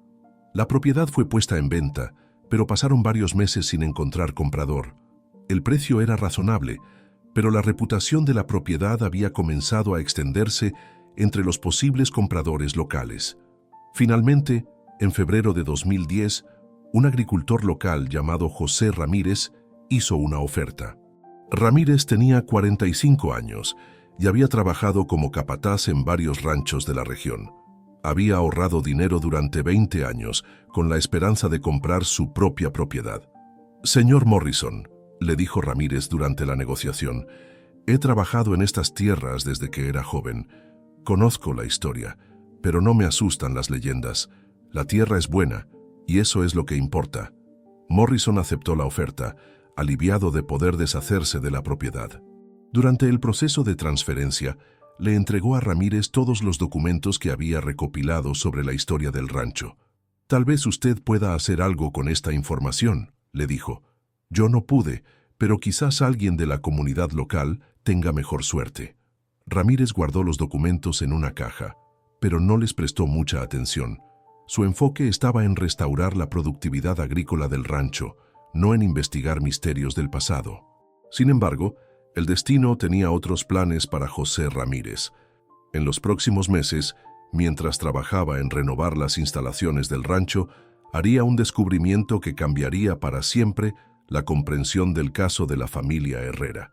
La propiedad fue puesta en venta, pero pasaron varios meses sin encontrar comprador. El precio era razonable, pero la reputación de la propiedad había comenzado a extenderse entre los posibles compradores locales. Finalmente, en febrero de 2010, un agricultor local llamado José Ramírez hizo una oferta. Ramírez tenía 45 años y había trabajado como capataz en varios ranchos de la región. Había ahorrado dinero durante 20 años con la esperanza de comprar su propia propiedad. «Señor Morrison», le dijo Ramírez durante la negociación, «he trabajado en estas tierras desde que era joven. Conozco la historia, pero no me asustan las leyendas. La tierra es buena, y eso es lo que importa». Morrison aceptó la oferta, aliviado de poder deshacerse de la propiedad. Durante el proceso de transferencia, le entregó a Ramírez todos los documentos que había recopilado sobre la historia del rancho. «Tal vez usted pueda hacer algo con esta información», le dijo. «Yo no pude, pero quizás alguien de la comunidad local tenga mejor suerte». Ramírez guardó los documentos en una caja, pero no les prestó mucha atención. Su enfoque estaba en restaurar la productividad agrícola del rancho, no en investigar misterios del pasado. Sin embargo, el destino tenía otros planes para José Ramírez. En los próximos meses, mientras trabajaba en renovar las instalaciones del rancho, haría un descubrimiento que cambiaría para siempre la comprensión del caso de la familia Herrera.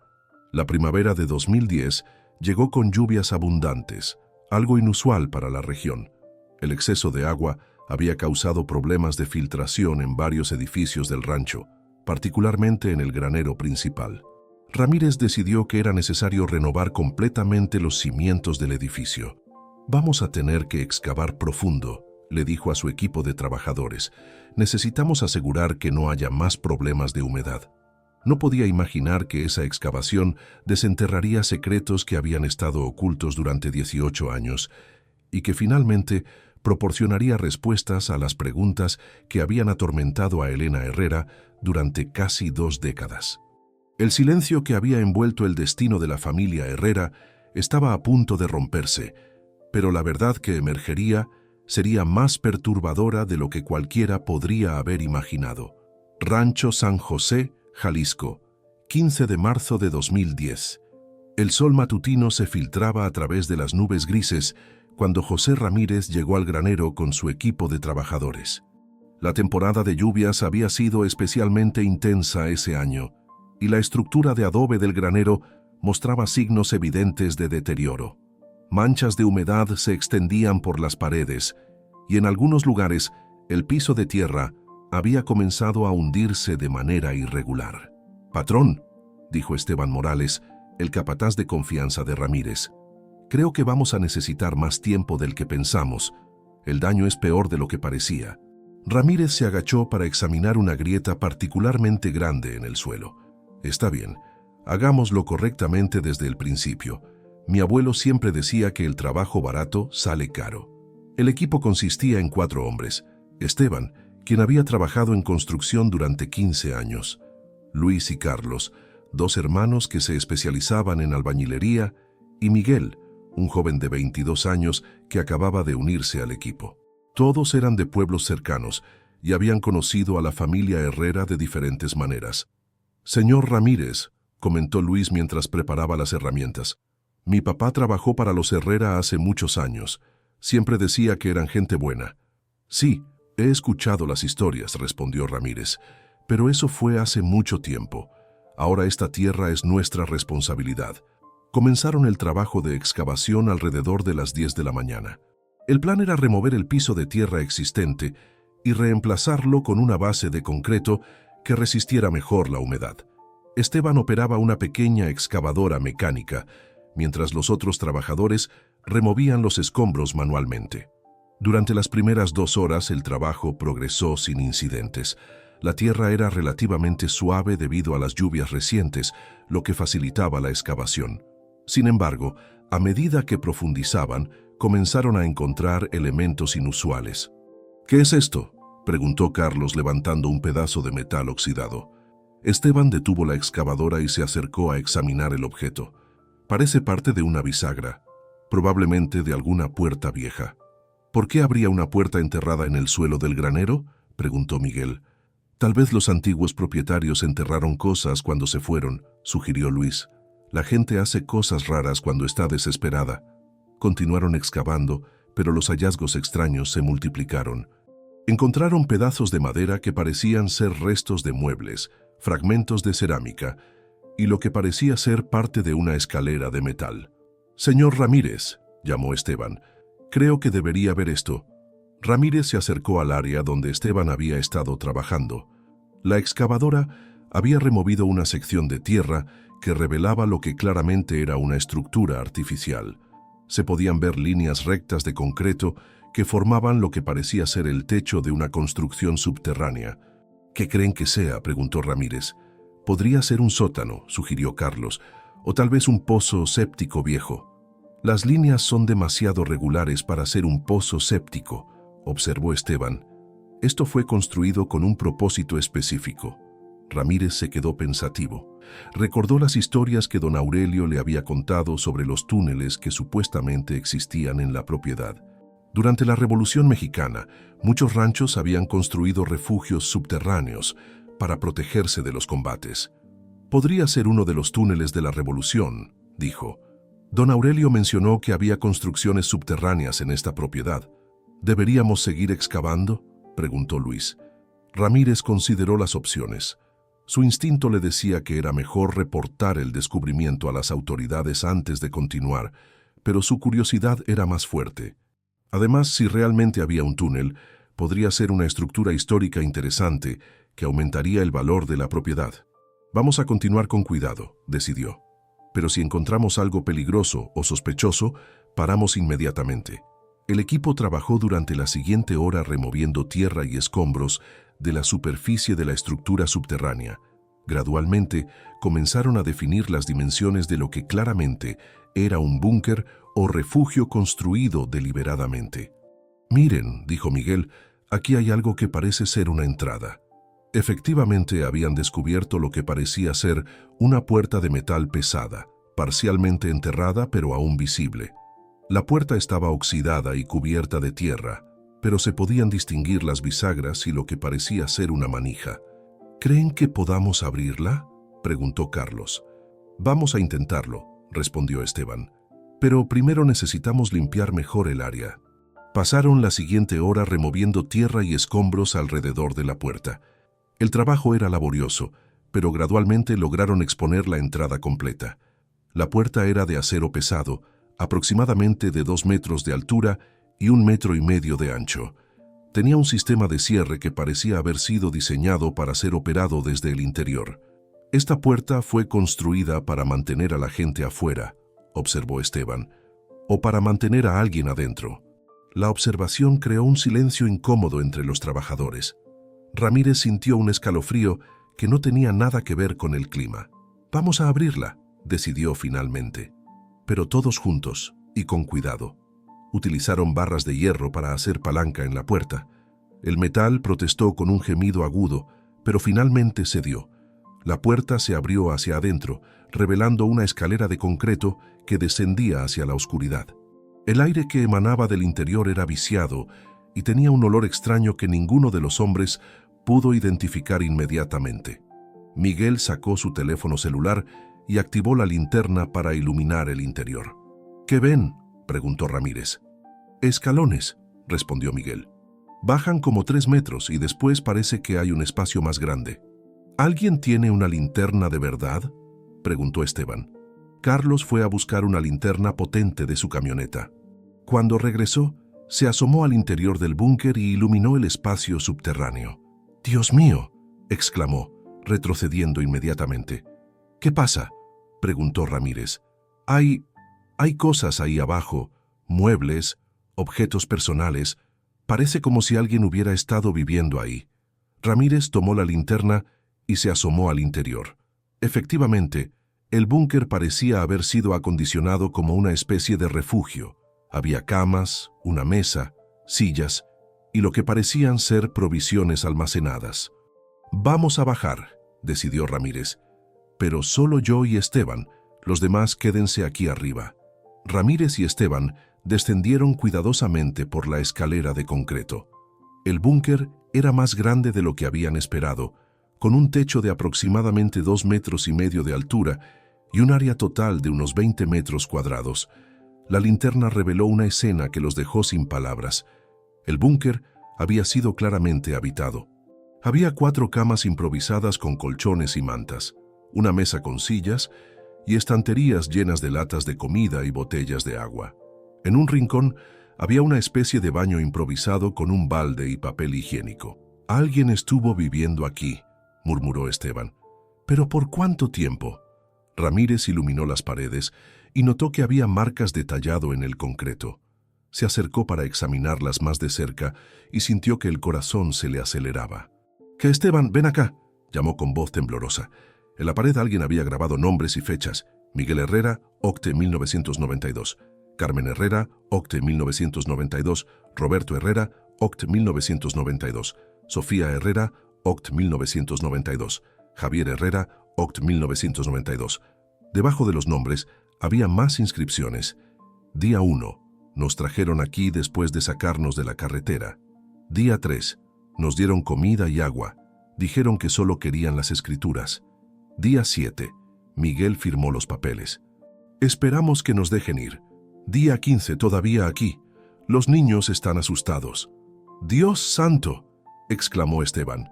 La primavera de 2010 llegó con lluvias abundantes, algo inusual para la región. El exceso de agua había causado problemas de filtración en varios edificios del rancho, particularmente en el granero principal. Ramírez decidió que era necesario renovar completamente los cimientos del edificio. «Vamos a tener que excavar profundo», le dijo a su equipo de trabajadores. «Necesitamos asegurar que no haya más problemas de humedad». No podía imaginar que esa excavación desenterraría secretos que habían estado ocultos durante 18 años y que finalmente proporcionaría respuestas a las preguntas que habían atormentado a Elena Herrera durante casi 2 décadas. El silencio que había envuelto el destino de la familia Herrera estaba a punto de romperse, pero la verdad que emergería sería más perturbadora de lo que cualquiera podría haber imaginado. Rancho San José, Jalisco, 15 de marzo de 2010. El sol matutino se filtraba a través de las nubes grises cuando José Ramírez llegó al granero con su equipo de trabajadores. La temporada de lluvias había sido especialmente intensa ese año, y la estructura de adobe del granero mostraba signos evidentes de deterioro. Manchas de humedad se extendían por las paredes, y en algunos lugares el piso de tierra había comenzado a hundirse de manera irregular. «Patrón», dijo Esteban Morales, el capataz de confianza de Ramírez, «creo que vamos a necesitar más tiempo del que pensamos. El daño es peor de lo que parecía». Ramírez se agachó para examinar una grieta particularmente grande en el suelo. «Está bien, hagámoslo correctamente desde el principio. Mi abuelo siempre decía que el trabajo barato sale caro». El equipo consistía en 4 hombres. Esteban, quien había trabajado en construcción durante 15 años. Luis y Carlos, 2 hermanos que se especializaban en albañilería, y Miguel, un joven de 22 años que acababa de unirse al equipo. Todos eran de pueblos cercanos y habían conocido a la familia Herrera de diferentes maneras. «Señor Ramírez», comentó Luis mientras preparaba las herramientas, «mi papá trabajó para los Herrera hace muchos años. Siempre decía que eran gente buena». «Sí, he escuchado las historias», respondió Ramírez, «pero eso fue hace mucho tiempo. Ahora esta tierra es nuestra responsabilidad». Comenzaron el trabajo de excavación alrededor de las 10 de la mañana. El plan era remover el piso de tierra existente y reemplazarlo con una base de concreto que resistiera mejor la humedad. Esteban operaba una pequeña excavadora mecánica, mientras los otros trabajadores removían los escombros manualmente. Durante las primeras 2 horas el trabajo progresó sin incidentes. La tierra era relativamente suave debido a las lluvias recientes, lo que facilitaba la excavación. Sin embargo, a medida que profundizaban, comenzaron a encontrar elementos inusuales. «¿Qué es esto?», preguntó Carlos levantando un pedazo de metal oxidado. Esteban detuvo la excavadora y se acercó a examinar el objeto. «Parece parte de una bisagra, probablemente de alguna puerta vieja». «¿Por qué habría una puerta enterrada en el suelo del granero?», preguntó Miguel. «Tal vez los antiguos propietarios enterraron cosas cuando se fueron», sugirió Luis. «La gente hace cosas raras cuando está desesperada». Continuaron excavando, pero los hallazgos extraños se multiplicaron. Encontraron pedazos de madera que parecían ser restos de muebles, fragmentos de cerámica y lo que parecía ser parte de una escalera de metal. «Señor Ramírez», llamó Esteban, «creo que debería ver esto». Ramírez se acercó al área donde Esteban había estado trabajando. La excavadora había removido una sección de tierra que revelaba lo que claramente era una estructura artificial. Se podían ver líneas rectas de concreto que formaban lo que parecía ser el techo de una construcción subterránea. «¿Qué creen que sea?», preguntó Ramírez. «Podría ser un sótano», sugirió Carlos, «o tal vez un pozo séptico viejo». «Las líneas son demasiado regulares para ser un pozo séptico», observó Esteban. «Esto fue construido con un propósito específico». Ramírez se quedó pensativo. Recordó las historias que don Aurelio le había contado sobre los túneles que supuestamente existían en la propiedad. Durante la Revolución Mexicana, muchos ranchos habían construido refugios subterráneos para protegerse de los combates. «Podría ser uno de los túneles de la Revolución», dijo. «Don Aurelio mencionó que había construcciones subterráneas en esta propiedad. ¿Deberíamos seguir excavando?», preguntó Luis. Ramírez consideró las opciones. Su instinto le decía que era mejor reportar el descubrimiento a las autoridades antes de continuar, pero su curiosidad era más fuerte. Además, si realmente había un túnel, podría ser una estructura histórica interesante que aumentaría el valor de la propiedad. «Vamos a continuar con cuidado», decidió. «Pero si encontramos algo peligroso o sospechoso, paramos inmediatamente». El equipo trabajó durante la siguiente hora removiendo tierra y escombros de la superficie de la estructura subterránea. Gradualmente, comenzaron a definir las dimensiones de lo que claramente era un búnker o refugio construido deliberadamente. «Miren», dijo Miguel, «aquí hay algo que parece ser una entrada». Efectivamente habían descubierto lo que parecía ser una puerta de metal pesada, parcialmente enterrada pero aún visible. La puerta estaba oxidada y cubierta de tierra, pero se podían distinguir las bisagras y lo que parecía ser una manija. «¿Creen que podamos abrirla?», preguntó Carlos. «Vamos a intentarlo», respondió Esteban. «Pero primero necesitamos limpiar mejor el área». Pasaron la siguiente hora removiendo tierra y escombros alrededor de la puerta. El trabajo era laborioso, pero gradualmente lograron exponer la entrada completa. La puerta era de acero pesado, aproximadamente de 2 metros de altura y 1,5 metros de ancho. Tenía un sistema de cierre que parecía haber sido diseñado para ser operado desde el interior. «Esta puerta fue construida para mantener a la gente afuera», observó Esteban, «o para mantener a alguien adentro». La observación creó un silencio incómodo entre los trabajadores. Ramírez sintió un escalofrío que no tenía nada que ver con el clima. «Vamos a abrirla», decidió finalmente. Pero todos juntos y con cuidado. Utilizaron barras de hierro para hacer palanca en la puerta. El metal protestó con un gemido agudo, pero finalmente cedió. La puerta se abrió hacia adentro, revelando una escalera de concreto que descendía hacia la oscuridad. El aire que emanaba del interior era viciado y tenía un olor extraño que ninguno de los hombres pudo identificar inmediatamente. Miguel sacó su teléfono celular y activó la linterna para iluminar el interior. «¿Qué ven?», preguntó Ramírez. «Escalones», respondió Miguel. «Bajan como 3 metros y después parece que hay un espacio más grande». «¿Alguien tiene una linterna de verdad?», preguntó Esteban. Carlos fue a buscar una linterna potente de su camioneta. Cuando regresó, se asomó al interior del búnker y iluminó el espacio subterráneo. «¡Dios mío!», exclamó, retrocediendo inmediatamente. ¿Qué pasa?, preguntó Ramírez. Hay cosas ahí abajo, muebles, objetos personales. Parece como si alguien hubiera estado viviendo ahí. Ramírez tomó la linterna y se asomó al interior. Efectivamente, el búnker parecía haber sido acondicionado como una especie de refugio. Había camas, una mesa, sillas y lo que parecían ser provisiones almacenadas. «Vamos a bajar», decidió Ramírez. «Pero solo yo y Esteban, los demás quédense aquí arriba». Ramírez y Esteban descendieron cuidadosamente por la escalera de concreto. El búnker era más grande de lo que habían esperado, con un techo de aproximadamente 2,5 metros de altura y un área total de unos 20 metros cuadrados. La linterna reveló una escena que los dejó sin palabras. El búnker había sido claramente habitado. Había 4 camas improvisadas con colchones y mantas, una mesa con sillas y estanterías llenas de latas de comida y botellas de agua. En un rincón había una especie de baño improvisado con un balde y papel higiénico. «Alguien estuvo viviendo aquí», murmuró Esteban. «¿Pero por cuánto tiempo?». Ramírez iluminó las paredes y notó que había marcas de tallado en el concreto. Se acercó para examinarlas más de cerca y sintió que el corazón se le aceleraba. «¡Que Esteban, ven acá!», llamó con voz temblorosa. En la pared alguien había grabado nombres y fechas. Miguel Herrera, Octe 1992. Carmen Herrera, Octe 1992. Roberto Herrera, Octe 1992. Sofía Herrera, Octe 1992. Javier Herrera, Octe 1992. Debajo de los nombres había más inscripciones. Día 1. Nos trajeron aquí después de sacarnos de la carretera. Día 3. Nos dieron comida y agua. Dijeron que solo querían las escrituras. Día 7. Miguel firmó los papeles. Esperamos que nos dejen ir. Día 15. Todavía aquí. Los niños están asustados. «¡Dios santo!», exclamó Esteban.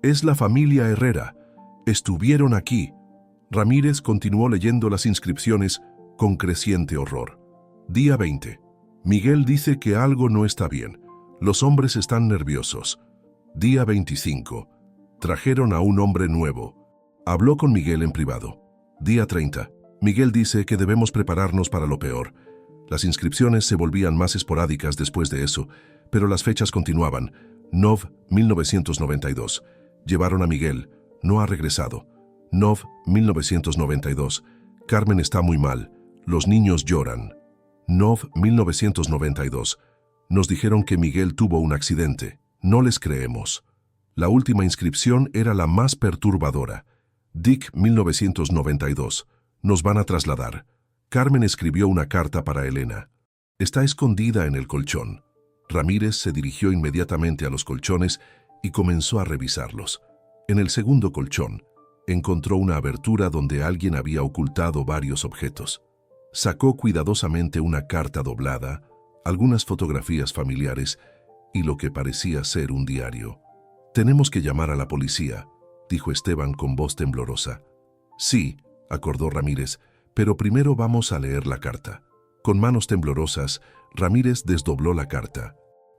«Es la familia Herrera. Estuvieron aquí». Ramírez continuó leyendo las inscripciones con creciente horror. Día 20. Miguel dice que algo no está bien. Los hombres están nerviosos. Día 25. Trajeron a un hombre nuevo. Habló con Miguel en privado. Día 30. Miguel dice que debemos prepararnos para lo peor. Las inscripciones se volvían más esporádicas después de eso, pero las fechas continuaban. Nov 1992. Llevaron a Miguel. No ha regresado. Nov 1992. Carmen está muy mal. Los niños lloran. Nov 1992. Nos dijeron que Miguel tuvo un accidente. No les creemos. La última inscripción era la más perturbadora. Dick 1992. Nos van a trasladar. Carmen escribió una carta para Elena. Está escondida en el colchón. Ramírez se dirigió inmediatamente a los colchones y comenzó a revisarlos. En el segundo colchón, encontró una abertura donde alguien había ocultado varios objetos. Sacó cuidadosamente una carta doblada, algunas fotografías familiares y lo que parecía ser un diario. «Tenemos que llamar a la policía», dijo Esteban con voz temblorosa. «Sí», acordó Ramírez, «pero primero vamos a leer la carta». Con manos temblorosas, Ramírez desdobló la carta.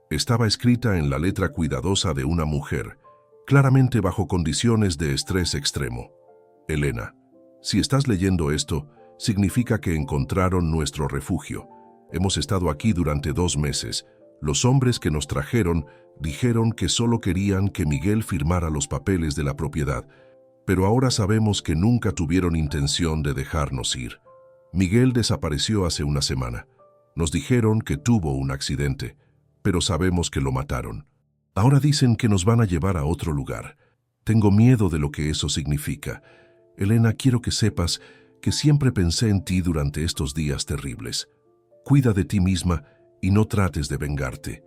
Estaba escrita en la letra cuidadosa de una mujer, claramente bajo condiciones de estrés extremo. «Elena, si estás leyendo esto, significa que encontraron nuestro refugio. Hemos estado aquí durante 2 meses. Los hombres que nos trajeron dijeron que solo querían que Miguel firmara los papeles de la propiedad, pero ahora sabemos que nunca tuvieron intención de dejarnos ir. Miguel desapareció hace una semana. Nos dijeron que tuvo un accidente, pero sabemos que lo mataron. Ahora dicen que nos van a llevar a otro lugar. Tengo miedo de lo que eso significa. Elena, quiero que sepas que siempre pensé en ti durante estos días terribles. Cuida de ti misma y no trates de vengarte.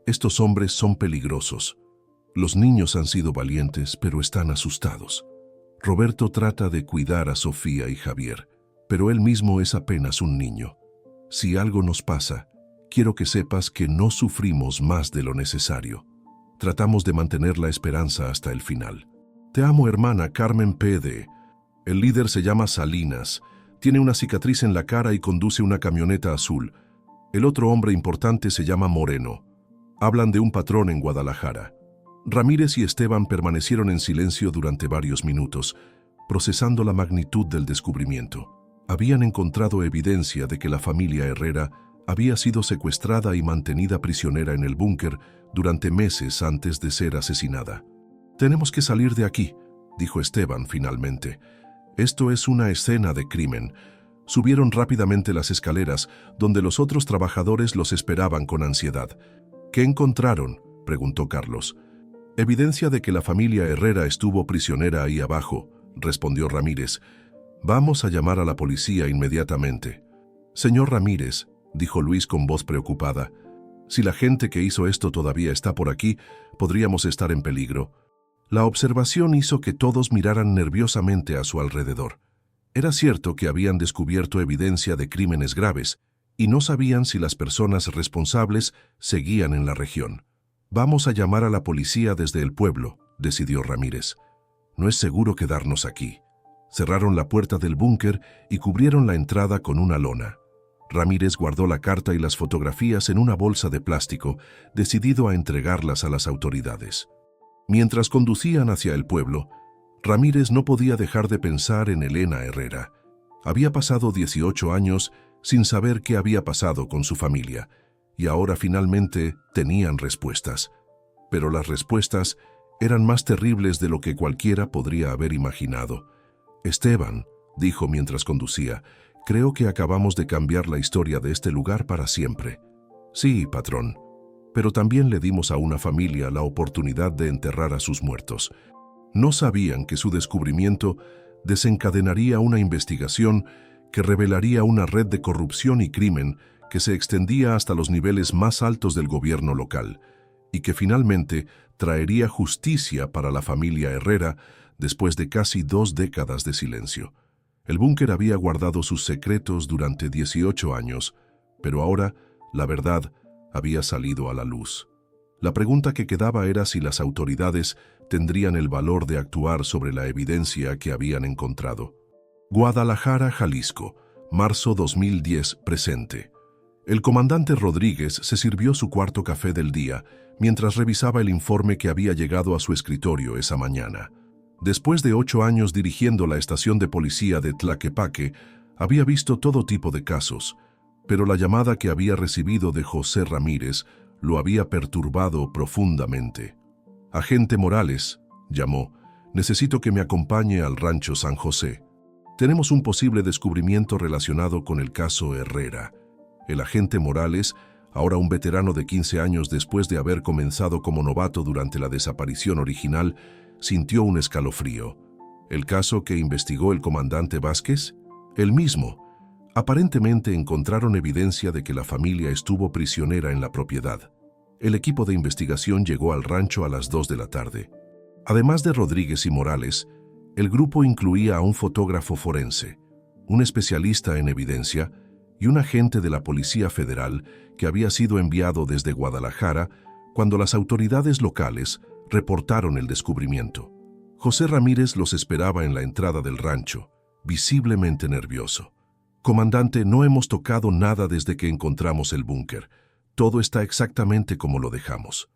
Estos hombres son peligrosos. Los niños han sido valientes, pero están asustados. Roberto trata de cuidar a Sofía y Javier, pero él mismo es apenas un niño. Si algo nos pasa, quiero que sepas que no sufrimos más de lo necesario. Tratamos de mantener la esperanza hasta el final. Te amo, hermana Carmen P.D. El líder se llama Salinas. Tiene una cicatriz en la cara y conduce una camioneta azul. El otro hombre importante se llama Moreno. Hablan de un patrón en Guadalajara. Ramírez y Esteban permanecieron en silencio durante varios minutos, procesando la magnitud del descubrimiento. Habían encontrado evidencia de que la familia Herrera había sido secuestrada y mantenida prisionera en el búnker durante meses antes de ser asesinada. «Tenemos que salir de aquí», dijo Esteban finalmente. «Esto es una escena de crimen». Subieron rápidamente las escaleras, donde los otros trabajadores los esperaban con ansiedad. «¿Qué encontraron?», preguntó Carlos. «Evidencia de que la familia Herrera estuvo prisionera ahí abajo», respondió Ramírez. «Vamos a llamar a la policía inmediatamente». «Señor Ramírez», dijo Luis con voz preocupada, «si la gente que hizo esto todavía está por aquí, podríamos estar en peligro». La observación hizo que todos miraran nerviosamente a su alrededor. Era cierto que habían descubierto evidencia de crímenes graves y no sabían si las personas responsables seguían en la región. «Vamos a llamar a la policía desde el pueblo», decidió Ramírez. «No es seguro quedarnos aquí». Cerraron la puerta del búnker y cubrieron la entrada con una lona. Ramírez guardó la carta y las fotografías en una bolsa de plástico, decidido a entregarlas a las autoridades. Mientras conducían hacia el pueblo, Ramírez no podía dejar de pensar en Elena Herrera. Había pasado 18 años sin saber qué había pasado con su familia, y ahora finalmente tenían respuestas. Pero las respuestas eran más terribles de lo que cualquiera podría haber imaginado. «Esteban», dijo mientras conducía, «creo que acabamos de cambiar la historia de este lugar para siempre». «Sí, patrón, pero también le dimos a una familia la oportunidad de enterrar a sus muertos. No sabían que su descubrimiento desencadenaría una investigación que revelaría una red de corrupción y crimen que se extendía hasta los niveles más altos del gobierno local y que finalmente traería justicia para la familia Herrera después de casi 2 décadas de silencio. El búnker había guardado sus secretos durante 18 años, pero ahora la verdad había salido a la luz. La pregunta que quedaba era si las autoridades tendrían el valor de actuar sobre la evidencia que habían encontrado. Guadalajara, Jalisco, marzo 2010, presente. El comandante Rodríguez se sirvió su cuarto café del día mientras revisaba el informe que había llegado a su escritorio esa mañana. Después de 8 años dirigiendo la estación de policía de Tlaquepaque, había visto todo tipo de casos, pero la llamada que había recibido de José Ramírez lo había perturbado profundamente. «Agente Morales», llamó, «necesito que me acompañe al rancho San José. Tenemos un posible descubrimiento relacionado con el caso Herrera». El agente Morales, ahora un veterano de 15 años después de haber comenzado como novato durante la desaparición original, sintió un escalofrío. ¿El caso que investigó el comandante Vázquez? El mismo. Aparentemente encontraron evidencia de que la familia estuvo prisionera en la propiedad. El equipo de investigación llegó al rancho a las 2 de la tarde. Además de Rodríguez y Morales, el grupo incluía a un fotógrafo forense, un especialista en evidencia y un agente de la Policía Federal que había sido enviado desde Guadalajara cuando las autoridades locales reportaron el descubrimiento. José Ramírez los esperaba en la entrada del rancho, visiblemente nervioso. «Comandante, no hemos tocado nada desde que encontramos el búnker. Todo está exactamente como lo dejamos».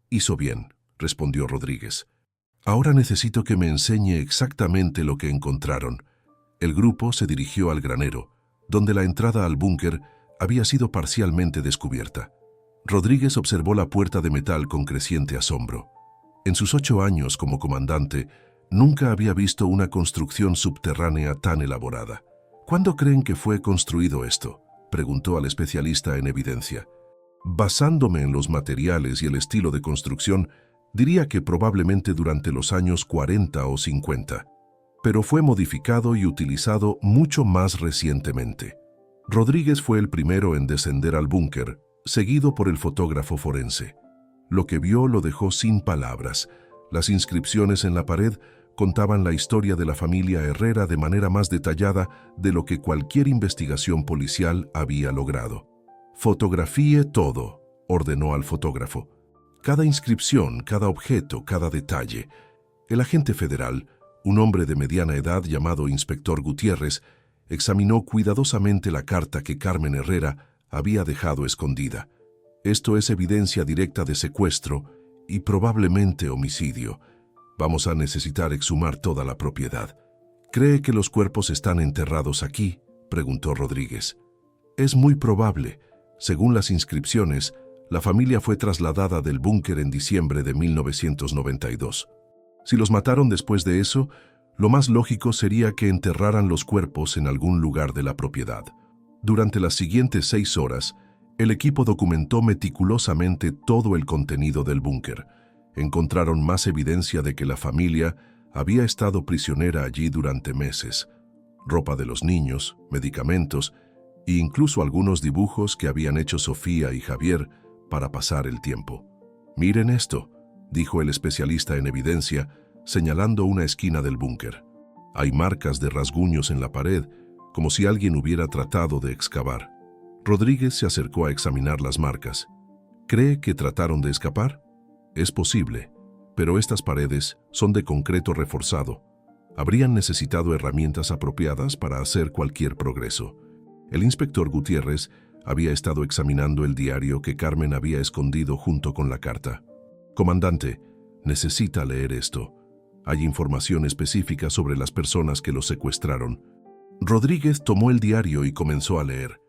«Hizo bien», respondió Rodríguez. «Ahora necesito que me enseñe exactamente lo que encontraron». El grupo se dirigió al granero, donde la entrada al búnker había sido parcialmente descubierta. Rodríguez observó la puerta de metal con creciente asombro. En sus 8 años como comandante, nunca había visto una construcción subterránea tan elaborada. «¿Cuándo creen que fue construido esto?», preguntó al especialista en evidencia. «Basándome en los materiales y el estilo de construcción, diría que probablemente durante los años 40 o 50, pero fue modificado y utilizado mucho más recientemente». Rodríguez fue el primero en descender al búnker, seguido por el fotógrafo forense. Lo que vio lo dejó sin palabras. Las inscripciones en la pared contaban la historia de la familia Herrera de manera más detallada de lo que cualquier investigación policial había logrado. «Fotografíe todo», ordenó al fotógrafo. «Cada inscripción, cada objeto, cada detalle». El agente federal, un hombre de mediana edad llamado Inspector Gutiérrez, examinó cuidadosamente la carta que Carmen Herrera había dejado escondida. «Esto es evidencia directa de secuestro y probablemente homicidio. Vamos a necesitar exhumar toda la propiedad. ¿Cree que los cuerpos están enterrados aquí?, preguntó Rodríguez. Es muy probable. Según las inscripciones, la familia fue trasladada del búnker en diciembre de 1992. Si los mataron después de eso, lo más lógico sería que enterraran los cuerpos en algún lugar de la propiedad. Durante las siguientes 6 horas, el equipo documentó meticulosamente todo el contenido del búnker. Encontraron más evidencia de que la familia había estado prisionera allí durante meses. Ropa de los niños, medicamentos e incluso algunos dibujos que habían hecho Sofía y Javier para pasar el tiempo. «Miren esto», dijo el especialista en evidencia, señalando una esquina del búnker. «Hay marcas de rasguños en la pared, como si alguien hubiera tratado de excavar». Rodríguez se acercó a examinar las marcas. ¿Cree que trataron de escapar? Es posible, pero estas paredes son de concreto reforzado. Habrían necesitado herramientas apropiadas para hacer cualquier progreso. El inspector Gutiérrez había estado examinando el diario que Carmen había escondido junto con la carta. «Comandante, necesita leer esto. Hay información específica sobre las personas que lo secuestraron». Rodríguez tomó el diario y comenzó a leer.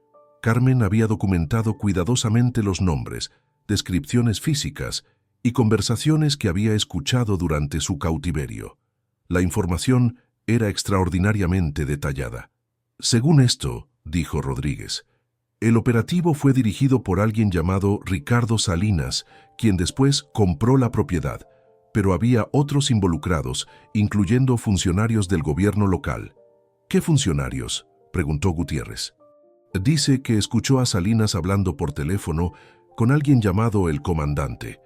Carmen había documentado cuidadosamente los nombres, descripciones físicas y conversaciones que había escuchado durante su cautiverio. La información era extraordinariamente detallada. «Según esto», dijo Rodríguez, «el operativo fue dirigido por alguien llamado Ricardo Salinas, quien después compró la propiedad, pero había otros involucrados, incluyendo funcionarios del gobierno local». «¿Qué funcionarios?», preguntó Gutiérrez. «Dice que escuchó a Salinas hablando por teléfono con alguien llamado el comandante.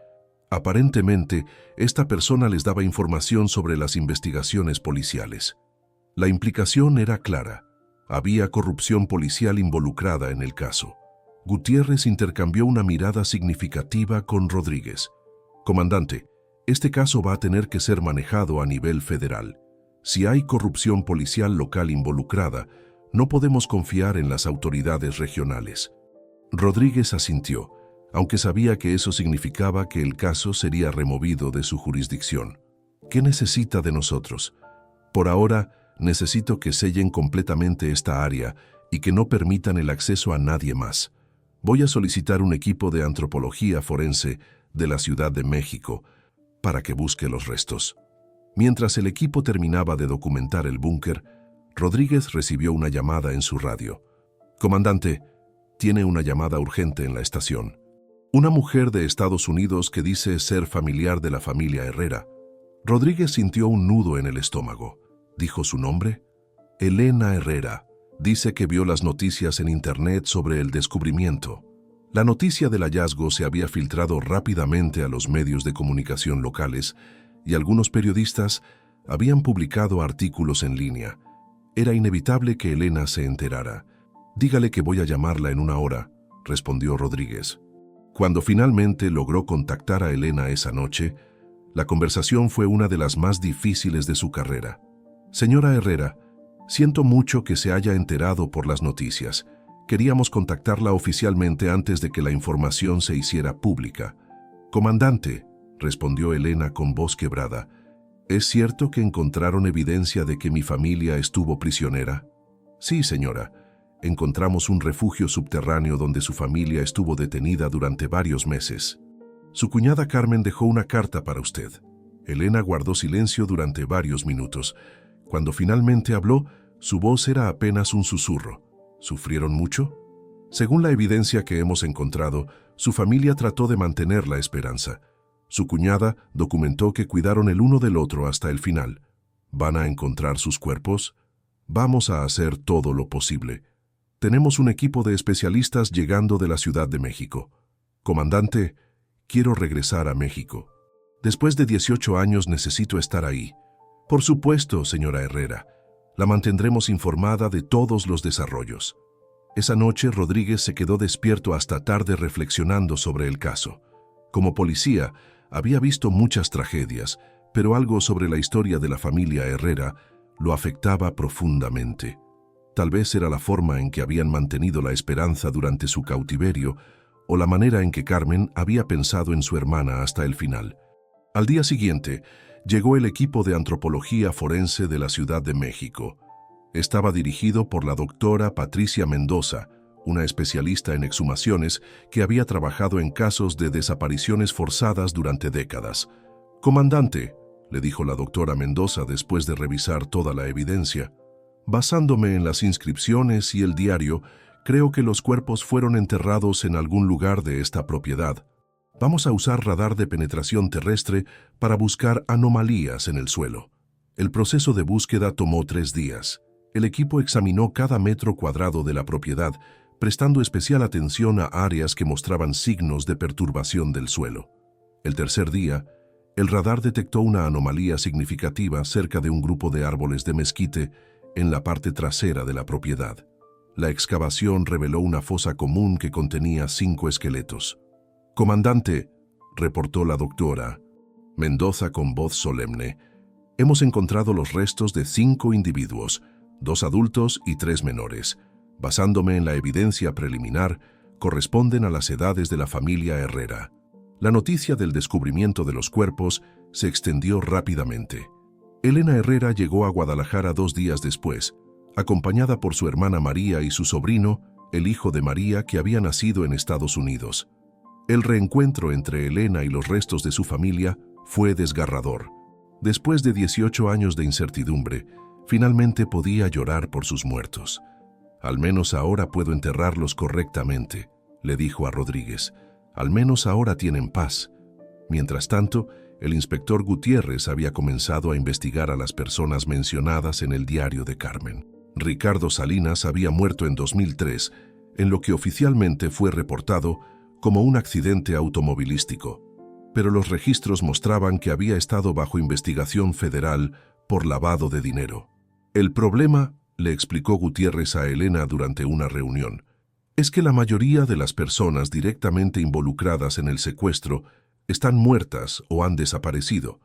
Aparentemente, esta persona les daba información sobre las investigaciones policiales. La implicación era clara. Había corrupción policial involucrada en el caso». Gutiérrez intercambió una mirada significativa con Rodríguez. «Comandante, este caso va a tener que ser manejado a nivel federal. Si hay corrupción policial local involucrada, no podemos confiar en las autoridades regionales». Rodríguez asintió, aunque sabía que eso significaba que el caso sería removido de su jurisdicción. «¿Qué necesita de nosotros?». «Por ahora, necesito que sellen completamente esta área y que no permitan el acceso a nadie más. Voy a solicitar un equipo de antropología forense de la Ciudad de México para que busque los restos». Mientras el equipo terminaba de documentar el búnker, Rodríguez recibió una llamada en su radio. «Comandante, tiene una llamada urgente en la estación. Una mujer de Estados Unidos que dice ser familiar de la familia Herrera». Rodríguez sintió un nudo en el estómago. ¿Dijo su nombre? «Elena Herrera. Dice que vio las noticias en Internet sobre el descubrimiento». La noticia del hallazgo se había filtrado rápidamente a los medios de comunicación locales y algunos periodistas habían publicado artículos en línea. Era inevitable que Elena se enterara. «Dígale que voy a llamarla en 1 hora», respondió Rodríguez. Cuando finalmente logró contactar a Elena esa noche, la conversación fue una de las más difíciles de su carrera. «Señora Herrera, siento mucho que se haya enterado por las noticias. Queríamos contactarla oficialmente antes de que la información se hiciera pública». «Comandante», respondió Elena con voz quebrada, «¿es cierto que encontraron evidencia de que mi familia estuvo prisionera?» «Sí, señora. Encontramos un refugio subterráneo donde su familia estuvo detenida durante varios meses. Su cuñada Carmen dejó una carta para usted». Elena guardó silencio durante varios minutos. Cuando finalmente habló, su voz era apenas un susurro. «¿Sufrieron mucho?» «Según la evidencia que hemos encontrado, su familia trató de mantener la esperanza. Su cuñada documentó que cuidaron el uno del otro hasta el final. ¿Van a encontrar sus cuerpos? Vamos a hacer todo lo posible. Tenemos un equipo de especialistas llegando de la Ciudad de México. Comandante, quiero regresar a México. Después de 18 años necesito estar ahí». «Por supuesto, señora Herrera. La mantendremos informada de todos los desarrollos». Esa noche Rodríguez se quedó despierto hasta tarde reflexionando sobre el caso. Como policía, había visto muchas tragedias, pero algo sobre la historia de la familia Herrera lo afectaba profundamente. Tal vez era la forma en que habían mantenido la esperanza durante su cautiverio o la manera en que Carmen había pensado en su hermana hasta el final. Al día siguiente, llegó el equipo de antropología forense de la Ciudad de México. Estaba dirigido por la doctora Patricia Mendoza, una especialista en exhumaciones que había trabajado en casos de desapariciones forzadas durante décadas. «Comandante», le dijo la doctora Mendoza después de revisar toda la evidencia, «basándome en las inscripciones y el diario, creo que los cuerpos fueron enterrados en algún lugar de esta propiedad. Vamos a usar radar de penetración terrestre para buscar anomalías en el suelo». El proceso de búsqueda tomó 3 días. El equipo examinó cada metro cuadrado de la propiedad, prestando especial atención a áreas que mostraban signos de perturbación del suelo. El tercer día, el radar detectó una anomalía significativa cerca de un grupo de árboles de mezquite en la parte trasera de la propiedad. La excavación reveló una fosa común que contenía 5 esqueletos. «Comandante», reportó la doctora Mendoza con voz solemne, «hemos encontrado los restos de 5 individuos, 2 adultos y 3 menores. Basándome en la evidencia preliminar, corresponden a las edades de la familia Herrera». La noticia del descubrimiento de los cuerpos se extendió rápidamente. Elena Herrera llegó a Guadalajara 2 días después, acompañada por su hermana María y su sobrino, el hijo de María, que había nacido en Estados Unidos. El reencuentro entre Elena y los restos de su familia fue desgarrador. Después de 18 años de incertidumbre, finalmente podía llorar por sus muertos. «Al menos ahora puedo enterrarlos correctamente», le dijo a Rodríguez. «Al menos ahora tienen paz». Mientras tanto, el inspector Gutiérrez había comenzado a investigar a las personas mencionadas en el diario de Carmen. Ricardo Salinas había muerto en 2003, en lo que oficialmente fue reportado como un accidente automovilístico, pero los registros mostraban que había estado bajo investigación federal por lavado de dinero. «El problema», le explicó Gutiérrez a Elena durante una reunión, «es que la mayoría de las personas directamente involucradas en el secuestro están muertas o han desaparecido,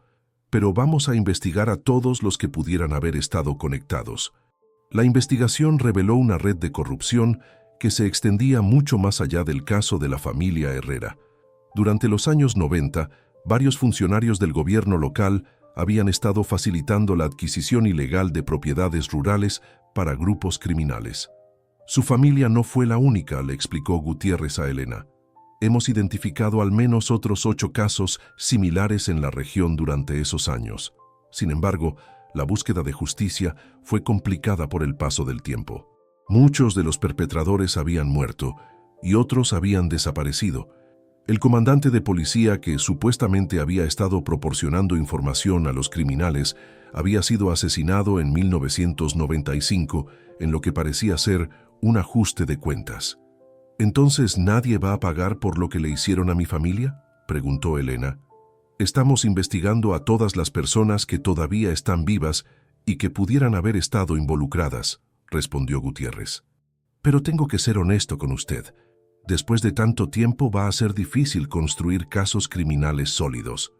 pero vamos a investigar a todos los que pudieran haber estado conectados». La investigación reveló una red de corrupción que se extendía mucho más allá del caso de la familia Herrera. Durante los años 90, varios funcionarios del gobierno local habían estado facilitando la adquisición ilegal de propiedades rurales para grupos criminales. «Su familia no fue la única», le explicó Gutiérrez a Elena. «Hemos identificado al menos otros 8 casos similares en la región durante esos años. Sin embargo, la búsqueda de justicia fue complicada por el paso del tiempo. Muchos de los perpetradores habían muerto y otros habían desaparecido. El comandante de policía que supuestamente había estado proporcionando información a los criminales había sido asesinado en 1995 en lo que parecía ser un ajuste de cuentas». «¿Entonces nadie va a pagar por lo que le hicieron a mi familia?», preguntó Elena. «Estamos investigando a todas las personas que todavía están vivas y que pudieran haber estado involucradas», respondió Gutiérrez. «Pero tengo que ser honesto con usted. Después de tanto tiempo va a ser difícil construir casos criminales sólidos».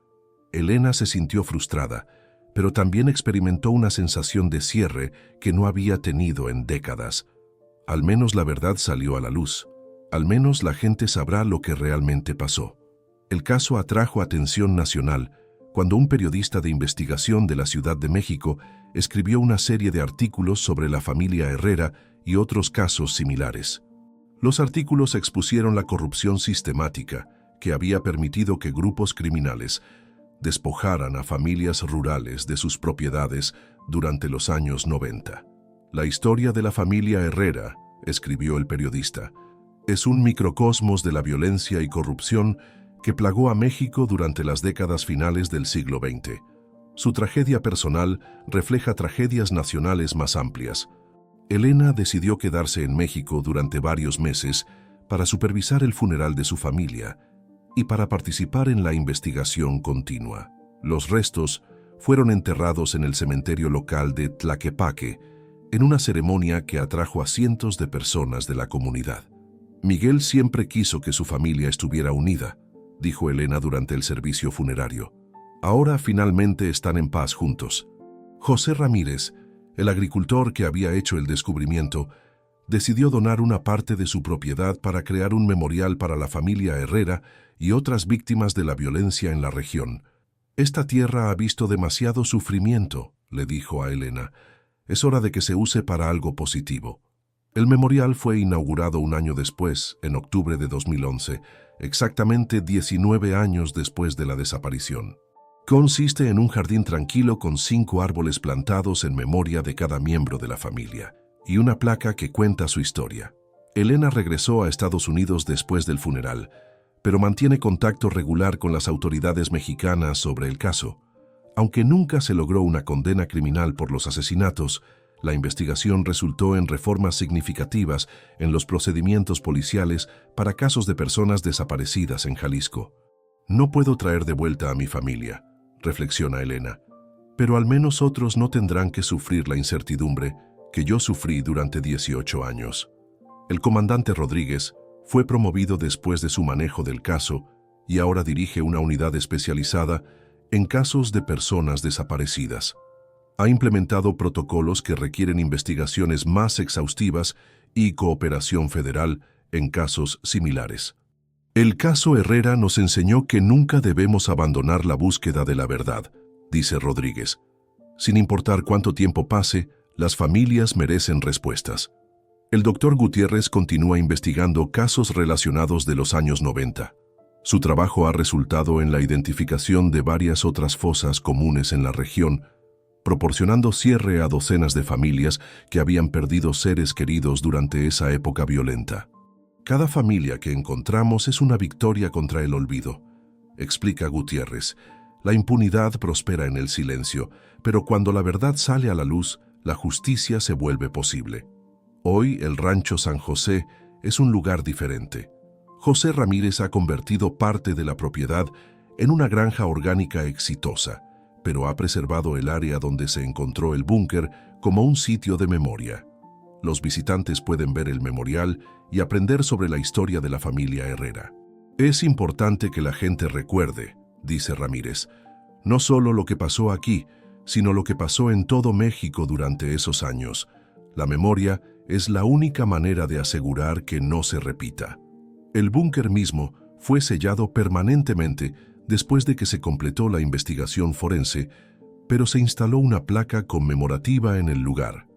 Elena se sintió frustrada, pero también experimentó una sensación de cierre que no había tenido en décadas. Al menos la verdad salió a la luz. Al menos la gente sabrá lo que realmente pasó. El caso atrajo atención nacional cuando un periodista de investigación de la Ciudad de México escribió una serie de artículos sobre la familia Herrera y otros casos similares. Los artículos expusieron la corrupción sistemática que había permitido que grupos criminales despojaran a familias rurales de sus propiedades durante los años 90. «La historia de la familia Herrera», escribió el periodista, «es un microcosmos de la violencia y corrupción que plagó a México durante las décadas finales del siglo XX. Su tragedia personal refleja tragedias nacionales más amplias». Elena decidió quedarse en México durante varios meses para supervisar el funeral de su familia y para participar en la investigación continua. Los restos fueron enterrados en el cementerio local de Tlaquepaque, en una ceremonia que atrajo a cientos de personas de la comunidad. «Miguel siempre quiso que su familia estuviera unida», dijo Elena durante el servicio funerario. «Ahora finalmente están en paz juntos». José Ramírez, el agricultor que había hecho el descubrimiento, decidió donar una parte de su propiedad para crear un memorial para la familia Herrera y otras víctimas de la violencia en la región. Esta tierra ha visto demasiado sufrimiento, le dijo a Elena. Es hora de que se use para algo positivo. El memorial fue inaugurado un año después, en octubre de 2011, exactamente 19 años después de la desaparición. Consiste en un jardín tranquilo con 5 árboles plantados en memoria de cada miembro de la familia y una placa que cuenta su historia. Elena regresó a Estados Unidos después del funeral, pero mantiene contacto regular con las autoridades mexicanas sobre el caso. Aunque nunca se logró una condena criminal por los asesinatos, la investigación resultó en reformas significativas en los procedimientos policiales para casos de personas desaparecidas en Jalisco. No puedo traer de vuelta a mi familia, reflexiona Elena, pero al menos otros no tendrán que sufrir la incertidumbre que yo sufrí durante 18 años. El comandante Rodríguez fue promovido después de su manejo del caso y ahora dirige una unidad especializada en casos de personas desaparecidas. Ha implementado protocolos que requieren investigaciones más exhaustivas y cooperación federal en casos similares. El caso Herrera nos enseñó que nunca debemos abandonar la búsqueda de la verdad, dice Rodríguez. Sin importar cuánto tiempo pase, las familias merecen respuestas. El doctor Gutiérrez continúa investigando casos relacionados de los años 90. Su trabajo ha resultado en la identificación de varias otras fosas comunes en la región, proporcionando cierre a docenas de familias que habían perdido seres queridos durante esa época violenta. Cada familia que encontramos es una victoria contra el olvido, explica Gutiérrez. La impunidad prospera en el silencio, pero cuando la verdad sale a la luz, la justicia se vuelve posible. Hoy el Rancho San José es un lugar diferente. José Ramírez ha convertido parte de la propiedad en una granja orgánica exitosa, pero ha preservado el área donde se encontró el búnker como un sitio de memoria. Los visitantes pueden ver el memorial y aprender sobre la historia de la familia Herrera. Es importante que la gente recuerde, dice Ramírez, no solo lo que pasó aquí, sino lo que pasó en todo México durante esos años. La memoria es la única manera de asegurar que no se repita. El búnker mismo fue sellado permanentemente después de que se completó la investigación forense, pero se instaló una placa conmemorativa en el lugar.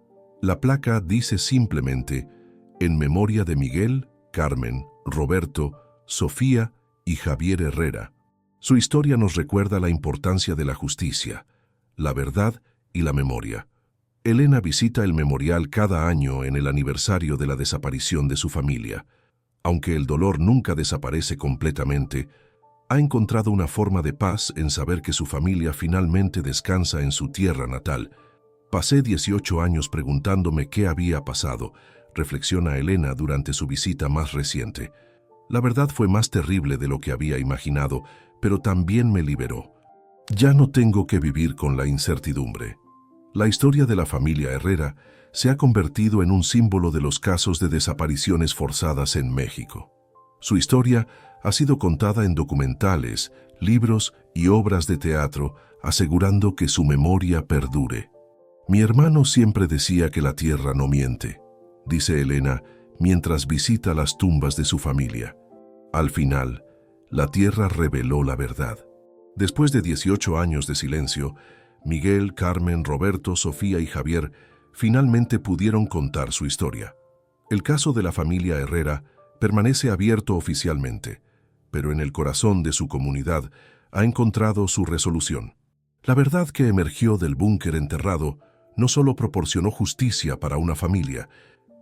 La placa dice simplemente, en memoria de Miguel, Carmen, Roberto, Sofía y Javier Herrera. Su historia nos recuerda la importancia de la justicia, la verdad y la memoria. Elena visita el memorial cada año en el aniversario de la desaparición de su familia. Aunque el dolor nunca desaparece completamente, ha encontrado una forma de paz en saber que su familia finalmente descansa en su tierra natal. Pasé 18 años preguntándome qué había pasado, reflexiona Elena durante su visita más reciente. La verdad fue más terrible de lo que había imaginado, pero también me liberó. Ya no tengo que vivir con la incertidumbre. La historia de la familia Herrera se ha convertido en un símbolo de los casos de desapariciones forzadas en México. Su historia ha sido contada en documentales, libros y obras de teatro, asegurando que su memoria perdure. Mi hermano siempre decía que la tierra no miente, dice Elena mientras visita las tumbas de su familia. Al final, la tierra reveló la verdad. Después de 18 años de silencio, Miguel, Carmen, Roberto, Sofía y Javier finalmente pudieron contar su historia. El caso de la familia Herrera permanece abierto oficialmente, pero en el corazón de su comunidad ha encontrado su resolución. La verdad que emergió del búnker enterrado no solo proporcionó justicia para una familia,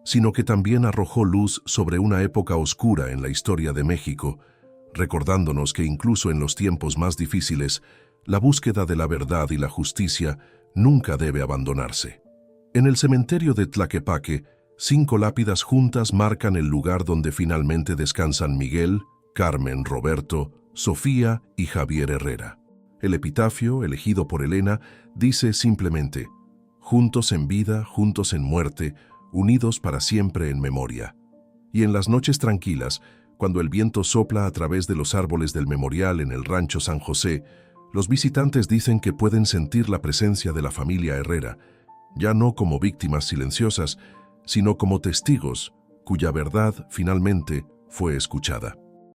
sino que también arrojó luz sobre una época oscura en la historia de México, recordándonos que incluso en los tiempos más difíciles, la búsqueda de la verdad y la justicia nunca debe abandonarse. En el cementerio de Tlaquepaque, 5 lápidas juntas marcan el lugar donde finalmente descansan Miguel, Carmen, Roberto, Sofía y Javier Herrera. El epitafio, elegido por Elena, dice simplemente, juntos en vida, juntos en muerte, unidos para siempre en memoria. Y en las noches tranquilas, cuando el viento sopla a través de los árboles del memorial en el Rancho San José, los visitantes dicen que pueden sentir la presencia de la familia Herrera, ya no como víctimas silenciosas, sino como testigos cuya verdad finalmente fue escuchada.